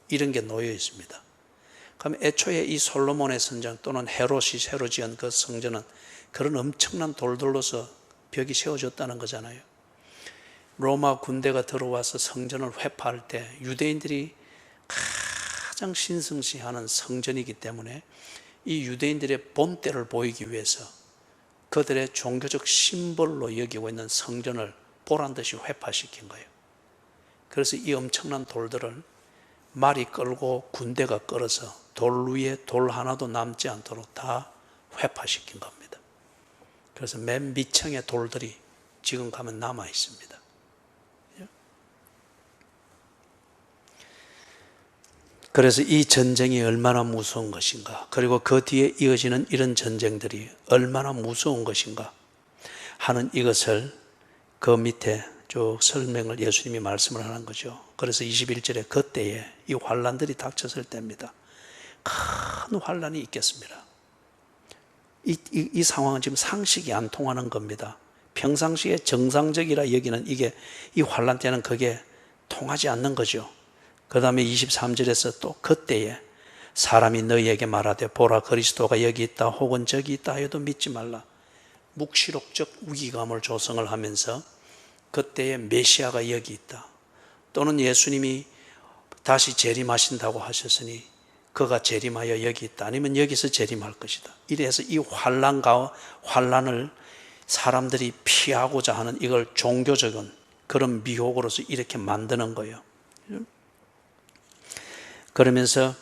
이런 게 놓여 있습니다. 그럼 애초에 이 솔로몬의 성전 또는 헤롯이 새로 지은 그 성전은 그런 엄청난 돌들로서 벽이 세워졌다는 거잖아요. 로마 군대가 들어와서 성전을 회파할 때 유대인들이 가장 신성시하는 성전이기 때문에 이 유대인들의 본때를 보이기 위해서 그들의 종교적 심벌로 여기고 있는 성전을 보란듯이 회파시킨 거예요. 그래서 이 엄청난 돌들을 말이 끌고 군대가 끌어서 돌 위에 돌 하나도 남지 않도록 다 회파시킨 겁니다. 그래서 맨 밑층의 돌들이 지금 가면 남아 있습니다. 그래서 이 전쟁이 얼마나 무서운 것인가, 그리고 그 뒤에 이어지는 이런 전쟁들이 얼마나 무서운 것인가 하는 이것을 그 밑에 쭉 설명을 예수님이 말씀을 하는 거죠. 그래서 21절에 그때에 이 환란들이 닥쳤을 때입니다. 큰 환란이 있겠습니다. 이 상황은 지금 상식이 안 통하는 겁니다. 평상시에 정상적이라 여기는 이 환란 때는 그게 통하지 않는 거죠. 그 다음에 23절에서 또 그때에 사람이 너희에게 말하되 보라 그리스도가 여기 있다 혹은 저기 있다 해도 믿지 말라. 묵시록적 위기감을 조성을 하면서 그때에 메시아가 여기 있다, 또는 예수님이 다시 재림하신다고 하셨으니 그가 재림하여 여기 있다, 아니면 여기서 재림할 것이다. 이래서 이 환란을 사람들이 피하고자 하는 이걸 종교적인 그런 미혹으로서 이렇게 만드는 거예요. 그러면서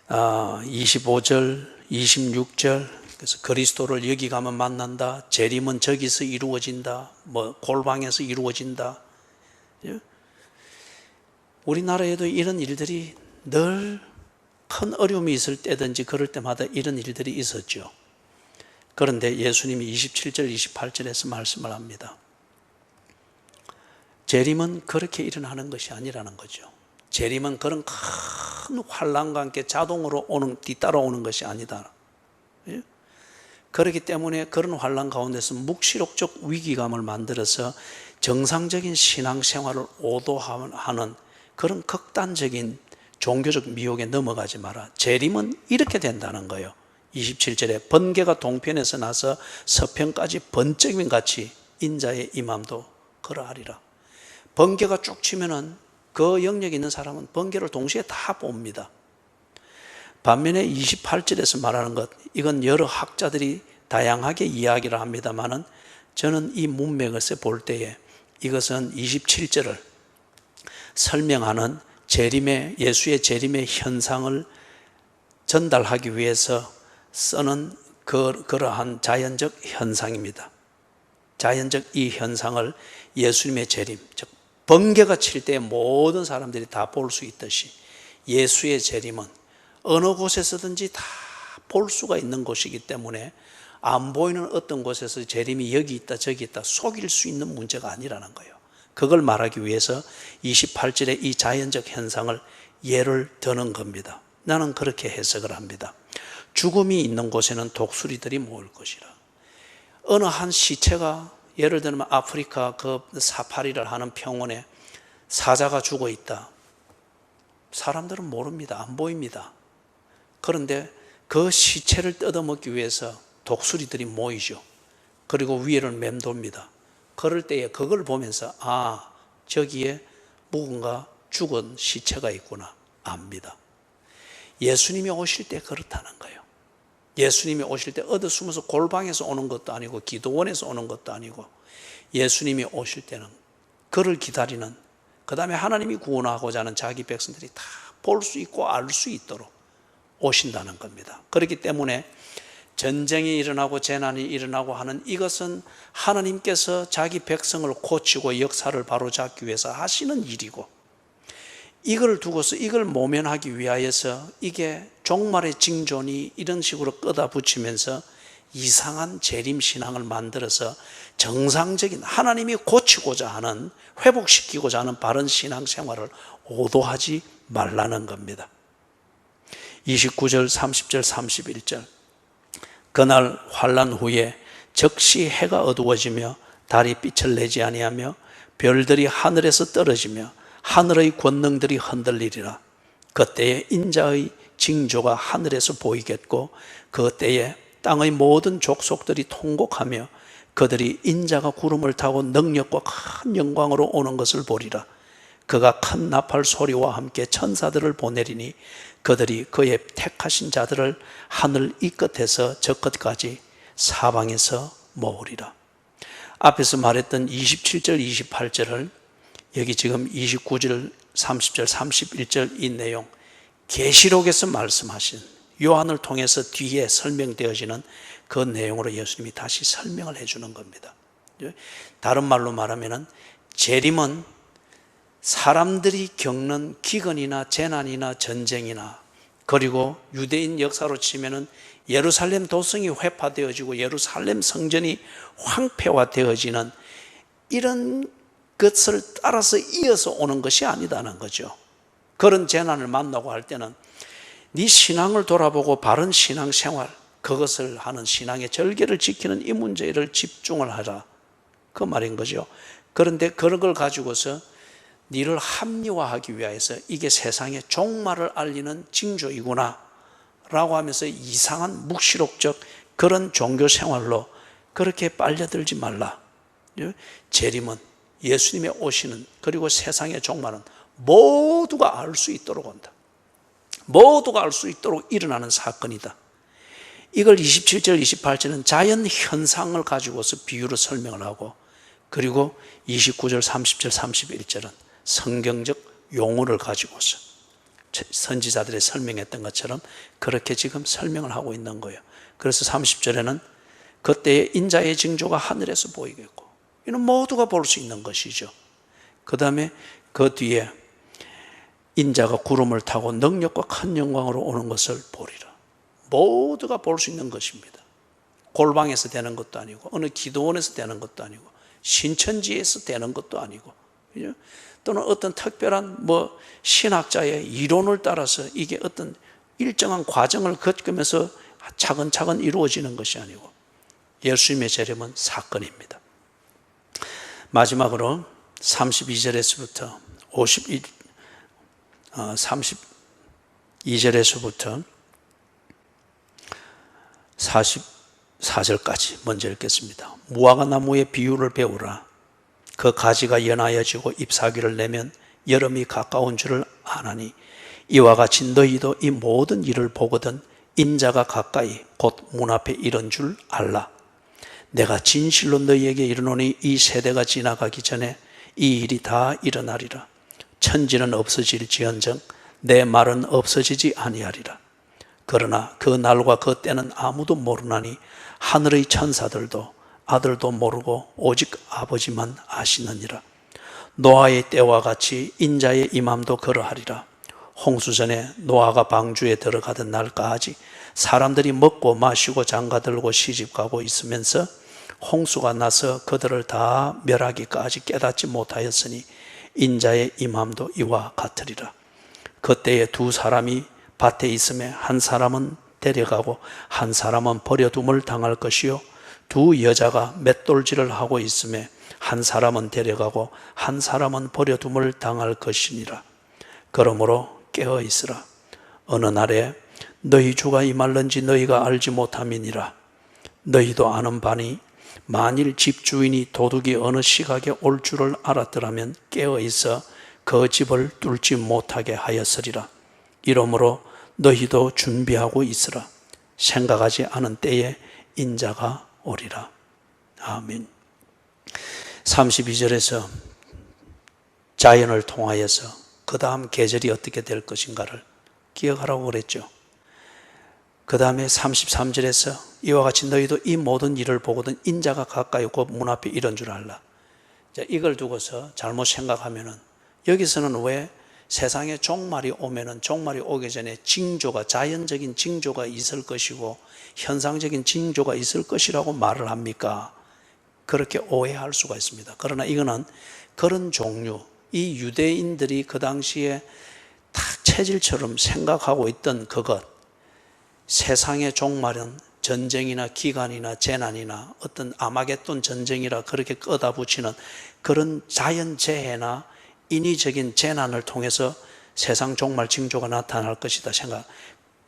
25절, 26절, 그래서 그리스도를 여기 가면 만난다, 재림은 저기서 이루어진다, 골방에서 이루어진다. 우리나라에도 이런 일들이 늘 큰 어려움이 있을 때든지 그럴 때마다 이런 일들이 있었죠. 그런데 예수님이 27절, 28절에서 말씀을 합니다. 재림은 그렇게 일어나는 것이 아니라는 거죠. 재림은 그런 큰 환란과 함께 자동으로 뒤따라오는 것이 아니다. 그렇기 때문에 그런 환란 가운데서 묵시록적 위기감을 만들어서 정상적인 신앙생활을 오도하는 그런 극단적인 종교적 미혹에 넘어가지 마라. 재림은 이렇게 된다는 거예요. 27절에 번개가 동편에서 나서 서편까지 번쩍임 같이 인자의 임함도 그러하리라. 번개가 쭉 치면은 그 영역에 있는 사람은 번개를 동시에 다 봅니다. 반면에 28절에서 말하는 것, 이건 여러 학자들이 다양하게 이야기를 합니다만은 저는 이 문맥을 볼 때에 이것은 27절을 설명하는 예수의 재림의 현상을 전달하기 위해서 쓰는 그러한 자연적 현상입니다. 자연적 이 현상을 예수님의 재림, 즉 번개가 칠 때 모든 사람들이 다 볼 수 있듯이 예수의 재림은 어느 곳에서든지 다 볼 수가 있는 곳이기 때문에 안 보이는 어떤 곳에서 재림이 여기 있다 저기 있다 속일 수 있는 문제가 아니라는 거예요. 그걸 말하기 위해서 28절의 이 자연적 현상을 예를 드는 겁니다. 나는 그렇게 해석을 합니다. 죽음이 있는 곳에는 독수리들이 모일 것이라. 어느 한 시체가, 예를 들면 아프리카 그 사파리를 하는 평원에 사자가 죽어 있다. 사람들은 모릅니다. 안 보입니다. 그런데 그 시체를 뜯어먹기 위해서 독수리들이 모이죠. 그리고 위를 맴돕니다. 그럴 때에 그걸 보면서 저기에 누군가 죽은 시체가 있구나 압니다. 예수님이 오실 때 그렇다는 거예요. 예수님이 오실 때 어디 숨어서 골방에서 오는 것도 아니고 기도원에서 오는 것도 아니고 예수님이 오실 때는 그를 기다리는, 그 다음에 하나님이 구원하고자 하는 자기 백성들이 다 볼 수 있고 알 수 있도록 오신다는 겁니다. 그렇기 때문에 전쟁이 일어나고 재난이 일어나고 하는 이것은 하나님께서 자기 백성을 고치고 역사를 바로잡기 위해서 하시는 일이고, 이걸 두고서 이걸 모면하기 위하여서 이게 종말의 징조니 이런 식으로 끄다 붙이면서 이상한 재림신앙을 만들어서 정상적인 하나님이 고치고자 하는, 회복시키고자 하는 바른 신앙생활을 오도하지 말라는 겁니다. 29절, 30절, 31절 그날 환난 후에 즉시 해가 어두워지며 달이 빛을 내지 아니하며 별들이 하늘에서 떨어지며 하늘의 권능들이 흔들리리라. 그때에 인자의 징조가 하늘에서 보이겠고 그때에 땅의 모든 족속들이 통곡하며 그들이 인자가 구름을 타고 능력과 큰 영광으로 오는 것을 보리라. 그가 큰 나팔 소리와 함께 천사들을 보내리니 그들이 그의 택하신 자들을 하늘 이 끝에서 저 끝까지 사방에서 모으리라. 앞에서 말했던 27절 28절을 여기 지금 29절 30절 31절 이 내용 계시록에서 말씀하신, 요한을 통해서 뒤에 설명되어지는 그 내용으로 예수님이 다시 설명을 해주는 겁니다. 다른 말로 말하면 재림은 사람들이 겪는 기근이나 재난이나 전쟁이나, 그리고 유대인 역사로 치면은 예루살렘 도성이 회파되어지고 예루살렘 성전이 황폐화되어지는 이런 것을 따라서 이어서 오는 것이 아니다는 거죠. 그런 재난을 만나고 할 때는 네 신앙을 돌아보고 바른 신앙생활, 그것을 하는 신앙의 절개를 지키는 이 문제를 집중을 하라, 그 말인 거죠. 그런데 그런 걸 가지고서 니를 합리화하기 위해서 이게 세상의 종말을 알리는 징조이구나 라고 하면서 이상한 묵시록적 그런 종교 생활로 그렇게 빨려들지 말라. 재림은, 예수님의 오시는, 그리고 세상의 종말은 모두가 알 수 있도록 온다. 모두가 알 수 있도록 일어나는 사건이다. 이걸 27절 28절은 자연 현상을 가지고서 비유로 설명을 하고, 그리고 29절 30절 31절은 성경적 용어를 가지고서 선지자들이 설명했던 것처럼 그렇게 지금 설명을 하고 있는 거예요. 그래서 30절에는 그때의 인자의 징조가 하늘에서 보이겠고, 이는 모두가 볼 수 있는 것이죠. 그 다음에 그 뒤에 인자가 구름을 타고 능력과 큰 영광으로 오는 것을 보리라. 모두가 볼 수 있는 것입니다. 골방에서 되는 것도 아니고, 어느 기도원에서 되는 것도 아니고, 신천지에서 되는 것도 아니고, 또는 어떤 특별한 신학자의 이론을 따라서 이게 어떤 일정한 과정을 거치면서 차근차근 이루어지는 것이 아니고, 예수님의 재림은 사건입니다. 마지막으로 32절에서부터 32절에서부터 44절까지 먼저 읽겠습니다. 무화과 나무의 비유를 배우라. 그 가지가 연하여지고 잎사귀를 내면 여름이 가까운 줄을 아나니, 이와 같이 너희도 이 모든 일을 보거든 인자가 가까이 곧 문 앞에 이른 줄 알라. 내가 진실로 너희에게 이르노니 이 세대가 지나가기 전에 이 일이 다 일어나리라. 천지는 없어질지언정 내 말은 없어지지 아니하리라. 그러나 그 날과 그 때는 아무도 모르나니 하늘의 천사들도 아들도 모르고 오직 아버지만 아시느니라. 노아의 때와 같이 인자의 임함도 그러하리라. 홍수전에 노아가 방주에 들어가던 날까지 사람들이 먹고 마시고 장가들고 시집가고 있으면서 홍수가 나서 그들을 다 멸하기까지 깨닫지 못하였으니 인자의 임함도 이와 같으리라. 그때에 두 사람이 밭에 있음에 한 사람은 데려가고 한 사람은 버려둠을 당할 것이요, 두 여자가 맷돌질을 하고 있음에 한 사람은 데려가고 한 사람은 버려둠을 당할 것이니라. 그러므로 깨어 있으라. 어느 날에 너희 주가 임할는지 너희가 알지 못함이니라. 너희도 아는 바니 만일 집주인이 도둑이 어느 시각에 올 줄을 알았더라면 깨어 있어 그 집을 뚫지 못하게 하였으리라. 이러므로 너희도 준비하고 있으라. 생각하지 않은 때에 인자가 오리라. 아멘. 32절에서 자연을 통하여서 그 다음 계절이 어떻게 될 것인가를 기억하라고 그랬죠. 그 다음에 33절에서 이와 같이 너희도 이 모든 일을 보거든 인자가 가까이 곧 문 앞에 이른 줄 알라. 이걸 두고서 잘못 생각하면은, 여기서는 왜 세상에 종말이 오면은 종말이 오기 전에 징조가, 자연적인 징조가 있을 것이고 현상적인 징조가 있을 것이라고 말을 합니까? 그렇게 오해할 수가 있습니다. 그러나 이거는 그런 종류, 이 유대인들이 그 당시에 다 체질처럼 생각하고 있던 그것, 세상의 종말은 전쟁이나 기간이나 재난이나 어떤 아마겟돈 전쟁이라 그렇게 꺼다 붙이는 그런 자연재해나 인위적인 재난을 통해서 세상 종말 징조가 나타날 것이다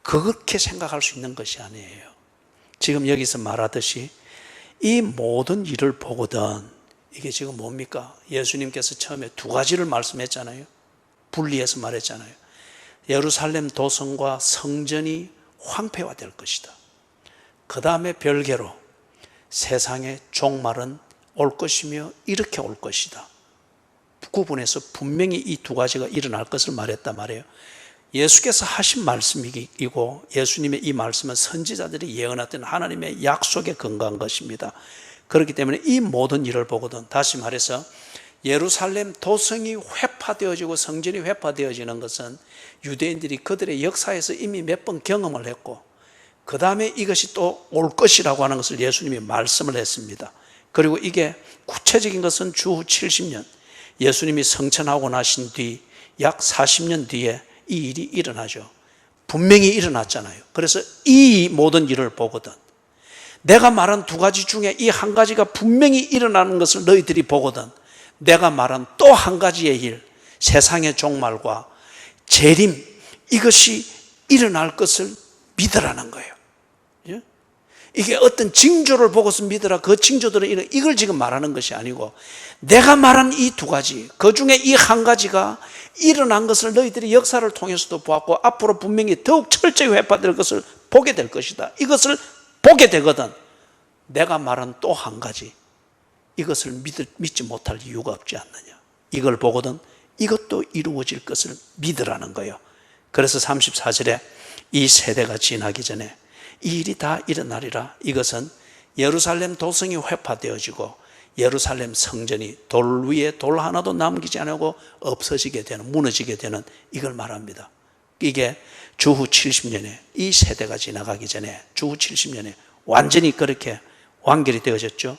그렇게 생각할 수 있는 것이 아니에요. 지금 여기서 말하듯이 이 모든 일을 보거든, 이게 지금 뭡니까? 예수님께서 처음에 두 가지를 말씀했잖아요. 분리해서 말했잖아요. 예루살렘 도성과 성전이 황폐화될 것이다. 그 다음에 별개로 세상의 종말은 올 것이며 이렇게 올 것이다. 구분해서 분명히 이 두 가지가 일어날 것을 말했단 말이에요. 예수께서 하신 말씀이고 예수님의 이 말씀은 선지자들이 예언했던 하나님의 약속에 근거한 것입니다. 그렇기 때문에 이 모든 일을 보거든, 다시 말해서 예루살렘 도성이 회파되어지고 성전이 회파되어지는 것은 유대인들이 그들의 역사에서 이미 몇 번 경험을 했고 그 다음에 이것이 또 올 것이라고 하는 것을 예수님이 말씀을 했습니다. 그리고 이게 구체적인 것은 주후 70년 예수님이 성천하고 나신 뒤 약 40년 뒤에 이 일이 일어나죠. 분명히 일어났잖아요. 그래서 이 모든 일을 보거든, 내가 말한 두 가지 중에 이 한 가지가 분명히 일어나는 것을 너희들이 보거든, 내가 말한 또 한 가지의 일, 세상의 종말과 재림, 이것이 일어날 것을 믿으라는 거예요. 이게 어떤 징조를 보고서 믿으라, 그 징조들은 이걸 지금 말하는 것이 아니고 내가 말한 이 두 가지, 그 중에 이 한 가지가 일어난 것을 너희들이 역사를 통해서도 보았고 앞으로 분명히 더욱 철저히 회파될 것을 보게 될 것이다. 이것을 보게 되거든 내가 말한 또 한 가지, 이것을 믿지 못할 이유가 없지 않느냐. 이걸 보거든 이것도 이루어질 것을 믿으라는 거예요. 그래서 34절에 이 세대가 지나기 전에 이 일이 다 일어나리라. 이것은 예루살렘 도성이 회파되어지고 예루살렘 성전이 돌 위에 돌 하나도 남기지 않고 없어지게 되는, 무너지게 되는, 이걸 말합니다. 이게 주후 70년에 이 세대가 지나가기 전에 주후 70년에 완전히 그렇게 완결이 되어졌죠.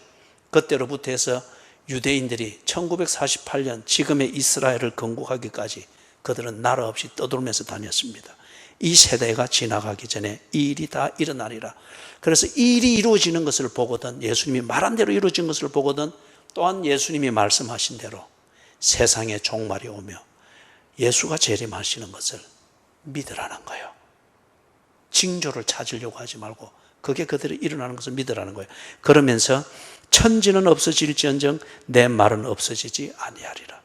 그때로부터 해서 유대인들이 1948년 지금의 이스라엘을 건국하기까지 그들은 나라 없이 떠돌면서 다녔습니다. 이 세대가 지나가기 전에 이 일이 다 일어나리라. 그래서 이 일이 이루어지는 것을 보거든, 예수님이 말한 대로 이루어진 것을 보거든, 또한 예수님이 말씀하신 대로 세상의 종말이 오며 예수가 재림하시는 것을 믿으라는 거예요. 징조를 찾으려고 하지 말고 그게 그들이 일어나는 것을 믿으라는 거예요. 그러면서 천지는 없어질지언정 내 말은 없어지지 아니하리라.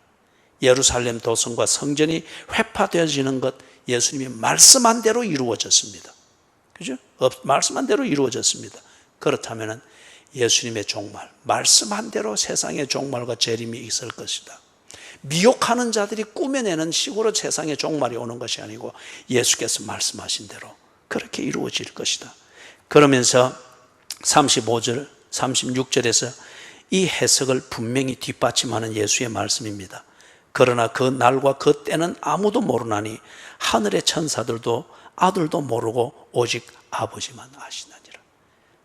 예루살렘 도성과 성전이 회파되어지는 것, 예수님이 말씀한 대로 이루어졌습니다. 그죠? 말씀한 대로 이루어졌습니다. 그렇다면 예수님의 종말, 말씀한 대로 세상의 종말과 재림이 있을 것이다. 미혹하는 자들이 꾸며내는 식으로 세상의 종말이 오는 것이 아니고 예수께서 말씀하신 대로 그렇게 이루어질 것이다. 그러면서 35절, 36절에서 이 해석을 분명히 뒷받침하는 예수의 말씀입니다. 그러나 그 날과 그 때는 아무도 모르나니 하늘의 천사들도 아들도 모르고 오직 아버지만 아시느니라.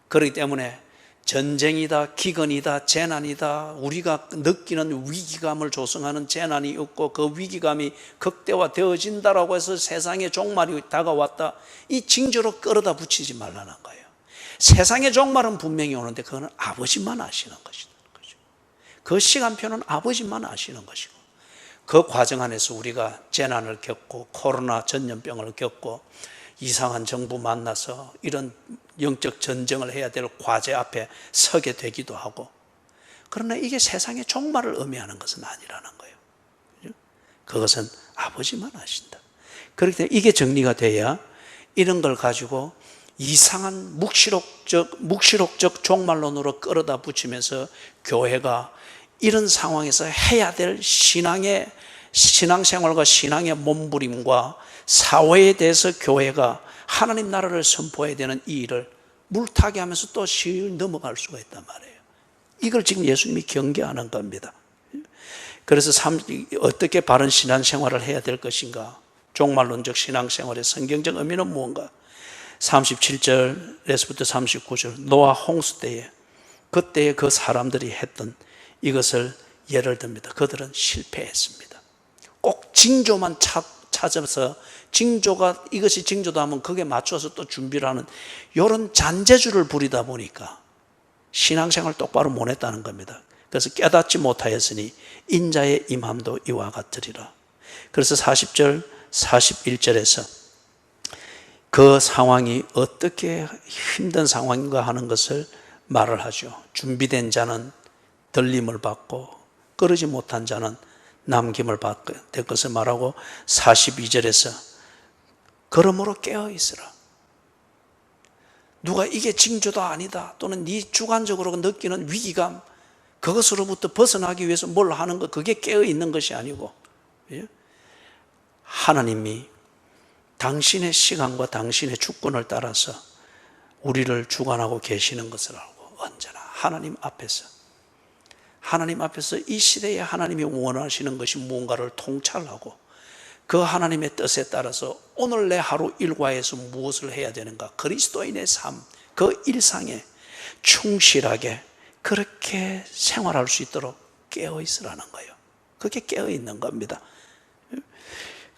그렇기 때문에 전쟁이다, 기근이다, 재난이다, 우리가 느끼는 위기감을 조성하는 재난이 있고 그 위기감이 극대화되어진다라고 해서 세상의 종말이 다가왔다, 이 징조로 끌어다 붙이지 말라는 거예요. 세상의 종말은 분명히 오는데 그거는 아버지만 아시는 것이다. 그 시간표는 아버지만 아시는 것이고, 그 과정 안에서 우리가 재난을 겪고 코로나 전염병을 겪고 이상한 정부 만나서 이런 영적 전쟁을 해야 될 과제 앞에 서게 되기도 하고, 그러나 이게 세상의 종말을 의미하는 것은 아니라는 거예요. 그것은 아버지만 아신다. 그렇기 때문에 이게 정리가 돼야 이런 걸 가지고 이상한 묵시록적 종말론으로 끌어다 붙이면서 교회가 이런 상황에서 해야 될 신앙생활과 신앙의 몸부림과 사회에 대해서 교회가 하나님 나라를 선포해야 되는 이 일을 물타기 하면서 또 시일 넘어갈 수가 있단 말이에요. 이걸 지금 예수님이 경계하는 겁니다. 그래서 어떻게 바른 신앙생활을 해야 될 것인가, 종말론적 신앙생활의 성경적 의미는 무언가. 37절에서부터 39절, 노아 홍수 때에 그때에 그 사람들이 했던 이것을 예를 듭니다. 그들은 실패했습니다. 꼭 징조만 찾아서 징조가 이것이 징조다 하면 거기에 맞춰서 또 준비를 하는 이런 잔재주를 부리다 보니까 신앙생활을 똑바로 못 했다는 겁니다. 그래서 깨닫지 못하였으니 인자의 임함도 이와 같으리라. 그래서 40절 41절에서 그 상황이 어떻게 힘든 상황인가 하는 것을 말을 하죠. 준비된 자는 들림을 받고 끄르지 못한 자는 남김을 받게 될 것을 말하고, 42절에서 그러므로 깨어있으라. 누가 이게 징조다 아니다 또는 네 주관적으로 느끼는 위기감, 그것으로부터 벗어나기 위해서 뭘 하는 것, 그게 깨어있는 것이 아니고 하나님이 당신의 시간과 당신의 주권을 따라서 우리를 주관하고 계시는 것을 알고 언제나 하나님 앞에서 이 시대에 하나님이 원하시는 것이 무언가를 통찰하고 그 하나님의 뜻에 따라서 오늘 내 하루 일과에서 무엇을 해야 되는가, 그리스도인의 삶, 그 일상에 충실하게 그렇게 생활할 수 있도록 깨어 있으라는 거예요. 그게 깨어 있는 겁니다.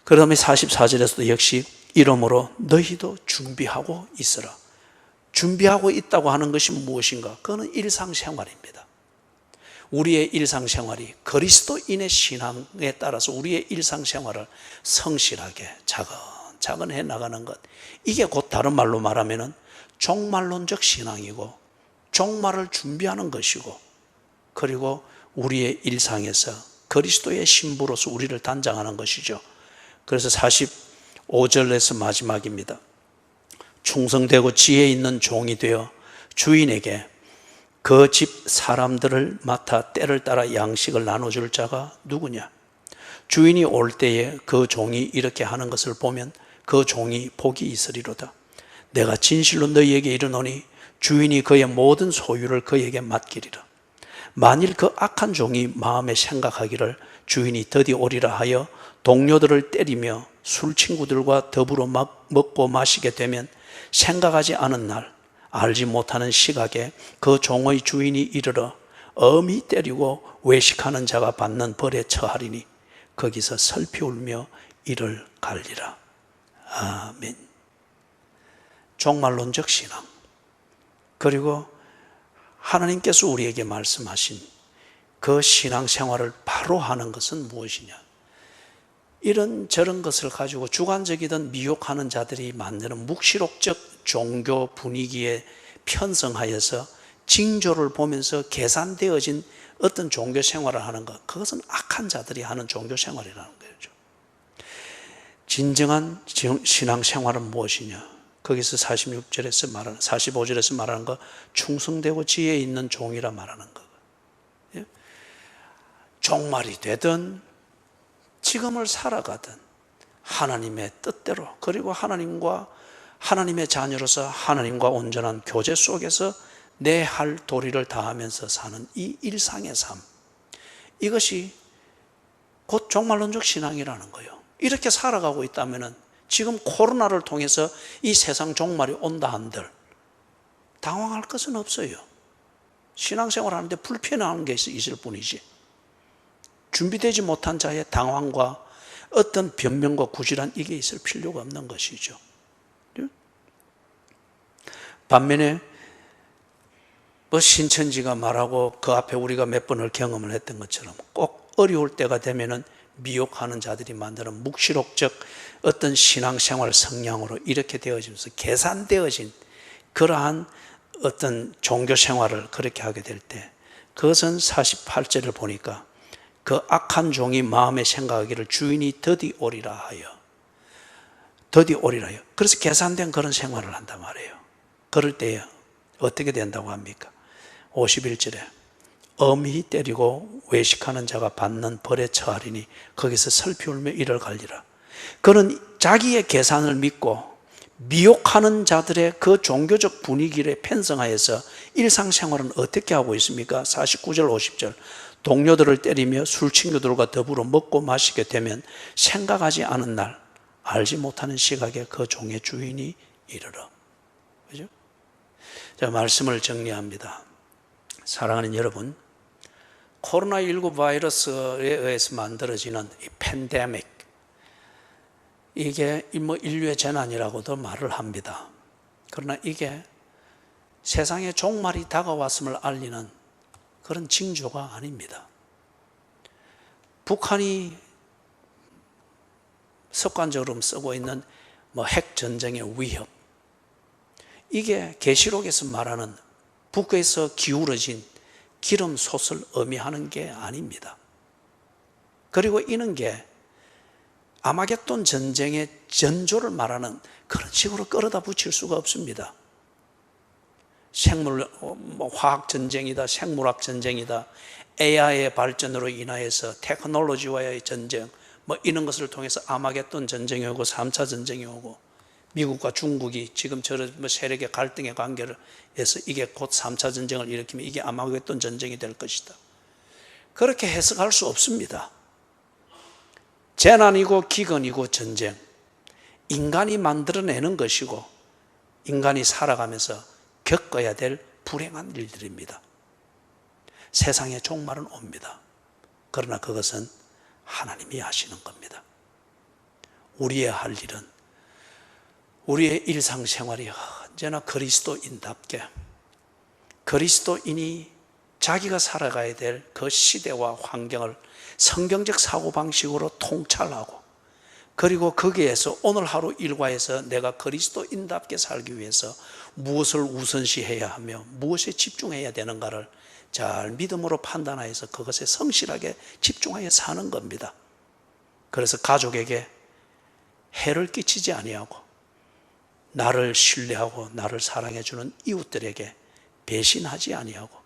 그 다음에 44절에서도 역시 이러므로 너희도 준비하고 있으라. 준비하고 있다고 하는 것이 무엇인가? 그거는 일상생활입니다. 우리의 일상생활이 그리스도인의 신앙에 따라서 우리의 일상생활을 성실하게 차근차근 해나가는 것, 이게 곧 다른 말로 말하면 종말론적 신앙이고 종말을 준비하는 것이고, 그리고 우리의 일상에서 그리스도의 신부로서 우리를 단장하는 것이죠. 그래서 45절에서 마지막입니다. 충성되고 지혜 있는 종이 되어 주인에게 그 집 사람들을 맡아 때를 따라 양식을 나눠줄 자가 누구냐? 주인이 올 때에 그 종이 이렇게 하는 것을 보면 그 종이 복이 있으리로다. 내가 진실로 너희에게 이르노니 주인이 그의 모든 소유를 그에게 맡기리라. 만일 그 악한 종이 마음에 생각하기를 주인이 더디 오리라 하여 동료들을 때리며 술 친구들과 더불어 먹고 마시게 되면 생각하지 않은 날, 알지 못하는 시각에 그 종의 주인이 이르러 엄히 때리고 외식하는 자가 받는 벌에 처하리니 거기서 슬피 울며 이를 갈리라. 아멘. 종말론적 신앙, 그리고 하나님께서 우리에게 말씀하신 그 신앙생활을 바로 하는 것은 무엇이냐? 이런 저런 것을 가지고 주관적이든 미혹하는 자들이 만드는 묵시록적 종교 분위기에 편성하여서 징조를 보면서 계산되어진 어떤 종교 생활을 하는 것, 그것은 악한 자들이 하는 종교 생활이라는 거죠. 진정한 신앙 생활은 무엇이냐? 거기서 46절에서 말하는, 45절에서 말하는 거, 충성되고 지혜 있는 종이라 말하는 거. 종말이 되든 지금을 살아가든 하나님의 뜻대로, 그리고 하나님의 자녀로서 하나님과 온전한 교제 속에서 내 할 도리를 다하면서 사는 이 일상의 삶, 이것이 곧 종말론적 신앙이라는 거예요. 이렇게 살아가고 있다면 지금 코로나를 통해서 이 세상 종말이 온다 한들 당황할 것은 없어요. 신앙생활 하는데 불편한 게 있을 뿐이지, 준비되지 못한 자의 당황과 어떤 변명과 구질한 이게 있을 필요가 없는 것이죠. 반면에 신천지가 말하고 그 앞에 우리가 몇 번을 경험을 했던 것처럼 꼭 어려울 때가 되면은 미혹하는 자들이 만드는 묵시록적 어떤 신앙생활 성향으로 이렇게 되어지면서 계산되어진 그러한 어떤 종교생활을 그렇게 하게 될 때, 그것은 48절을 보니까 그 악한 종이 마음에 생각하기를 주인이 더디 오리라 하여, 그래서 계산된 그런 생활을 한단 말이에요. 그럴 때에 어떻게 된다고 합니까? 51절에 엄히 때리고 외식하는 자가 받는 벌에 처하리니 거기서 슬피 울며 이를 갈리라. 그는 자기의 계산을 믿고 미혹하는 자들의 그 종교적 분위기를 편성하여서 일상생활은 어떻게 하고 있습니까? 49절 50절, 동료들을 때리며 술친구들과 더불어 먹고 마시게 되면 생각하지 않은 날, 알지 못하는 시각에 그 종의 주인이 이르러. 그죠? 자, 말씀을 정리합니다. 사랑하는 여러분, 코로나19 바이러스에 의해서 만들어지는 이 팬데믹, 이게 인류의 재난이라고도 말을 합니다. 그러나 이게 세상의 종말이 다가왔음을 알리는 그런 징조가 아닙니다. 북한이 습관적으로 쓰고 있는 핵전쟁의 위협, 이게 계시록에서 말하는 북에서 기울어진 기름솥을 의미하는 게 아닙니다. 그리고 이런 게 아마겟돈 전쟁의 전조를 말하는 그런 식으로 끌어다 붙일 수가 없습니다. 화학 전쟁이다, 생물학 전쟁이다, AI의 발전으로 인하여서 테크놀로지와의 전쟁, 뭐 이런 것을 통해서 아마겟돈 전쟁이 오고 3차 전쟁이 오고 미국과 중국이 지금 저런 뭐 세력의 갈등의 관계를 해서 이게 곧 3차 전쟁을 일으키면 이게 아마겟돈 전쟁이 될 것이다. 그렇게 해석할 수 없습니다. 재난이고 기근이고 전쟁, 인간이 만들어내는 것이고 인간이 살아가면서 겪어야 될 불행한 일들입니다. 세상의 종말은 옵니다. 그러나 그것은 하나님이 하시는 겁니다. 우리의 할 일은 우리의 일상생활이 언제나 그리스도인답게 그리스도인이 자기가 살아가야 될 그 시대와 환경을 성경적 사고방식으로 통찰하고 그리고 거기에서 오늘 하루 일과에서 내가 그리스도인답게 살기 위해서 무엇을 우선시해야 하며 무엇에 집중해야 되는가를 잘 믿음으로 판단하여서 그것에 성실하게 집중하여 사는 겁니다. 그래서 가족에게 해를 끼치지 아니하고 나를 신뢰하고 나를 사랑해주는 이웃들에게 배신하지 아니하고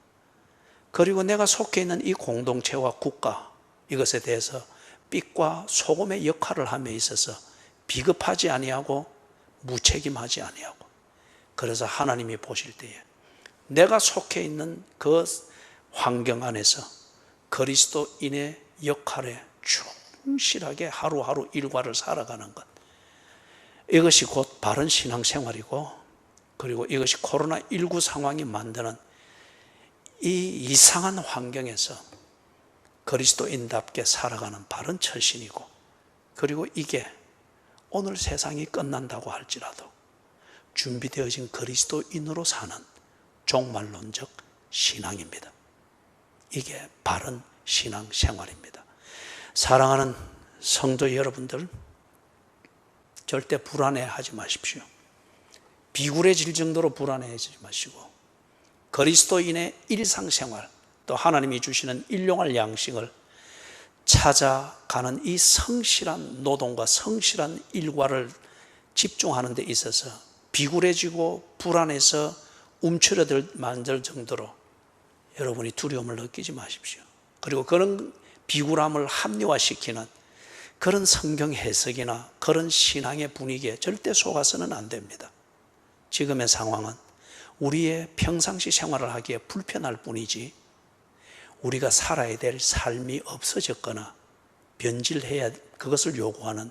그리고 내가 속해 있는 이 공동체와 국가 이것에 대해서 빛과 소금의 역할을 함에 있어서 비겁하지 아니하고 무책임하지 아니하고 그래서 하나님이 보실 때에 내가 속해 있는 그 환경 안에서 그리스도인의 역할에 충실하게 하루하루 일과를 살아가는 것 이것이 곧 바른 신앙생활이고 그리고 이것이 코로나19 상황이 만드는 이 이상한 환경에서 그리스도인답게 살아가는 바른 처신이고 그리고 이게 오늘 세상이 끝난다고 할지라도 준비되어진 그리스도인으로 사는 종말론적 신앙입니다. 이게 바른 신앙생활입니다. 사랑하는 성도 여러분들 절대 불안해하지 마십시오. 비굴해질 정도로 불안해하지 마시고 그리스도인의 일상생활 또 하나님이 주시는 일용할 양식을 찾아가는 이 성실한 노동과 성실한 일과를 집중하는 데 있어서 비굴해지고 불안해서 움츠러들 만들 정도로 여러분이 두려움을 느끼지 마십시오. 그리고 그런 비굴함을 합리화시키는 그런 성경 해석이나 그런 신앙의 분위기에 절대 속아서는 안 됩니다. 지금의 상황은 우리의 평상시 생활을 하기에 불편할 뿐이지 우리가 살아야 될 삶이 없어졌거나 변질해야 그것을 요구하는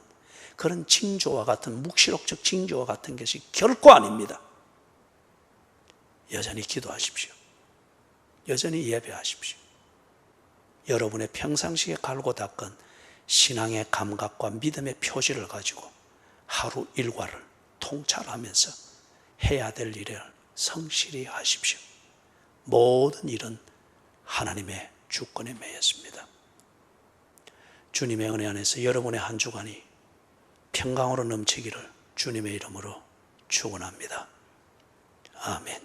그런 징조와 같은 묵시록적 징조와 같은 것이 결코 아닙니다. 여전히 기도하십시오. 여전히 예배하십시오. 여러분의 평상시에 갈고 닦은 신앙의 감각과 믿음의 표시를 가지고 하루 일과를 통찰하면서 해야 될 일을 성실히 하십시오. 모든 일은 하나님의 주권에 매였습니다. 주님의 은혜 안에서 여러분의 한 주간이 평강으로 넘치기를 주님의 이름으로 축원합니다. 아멘.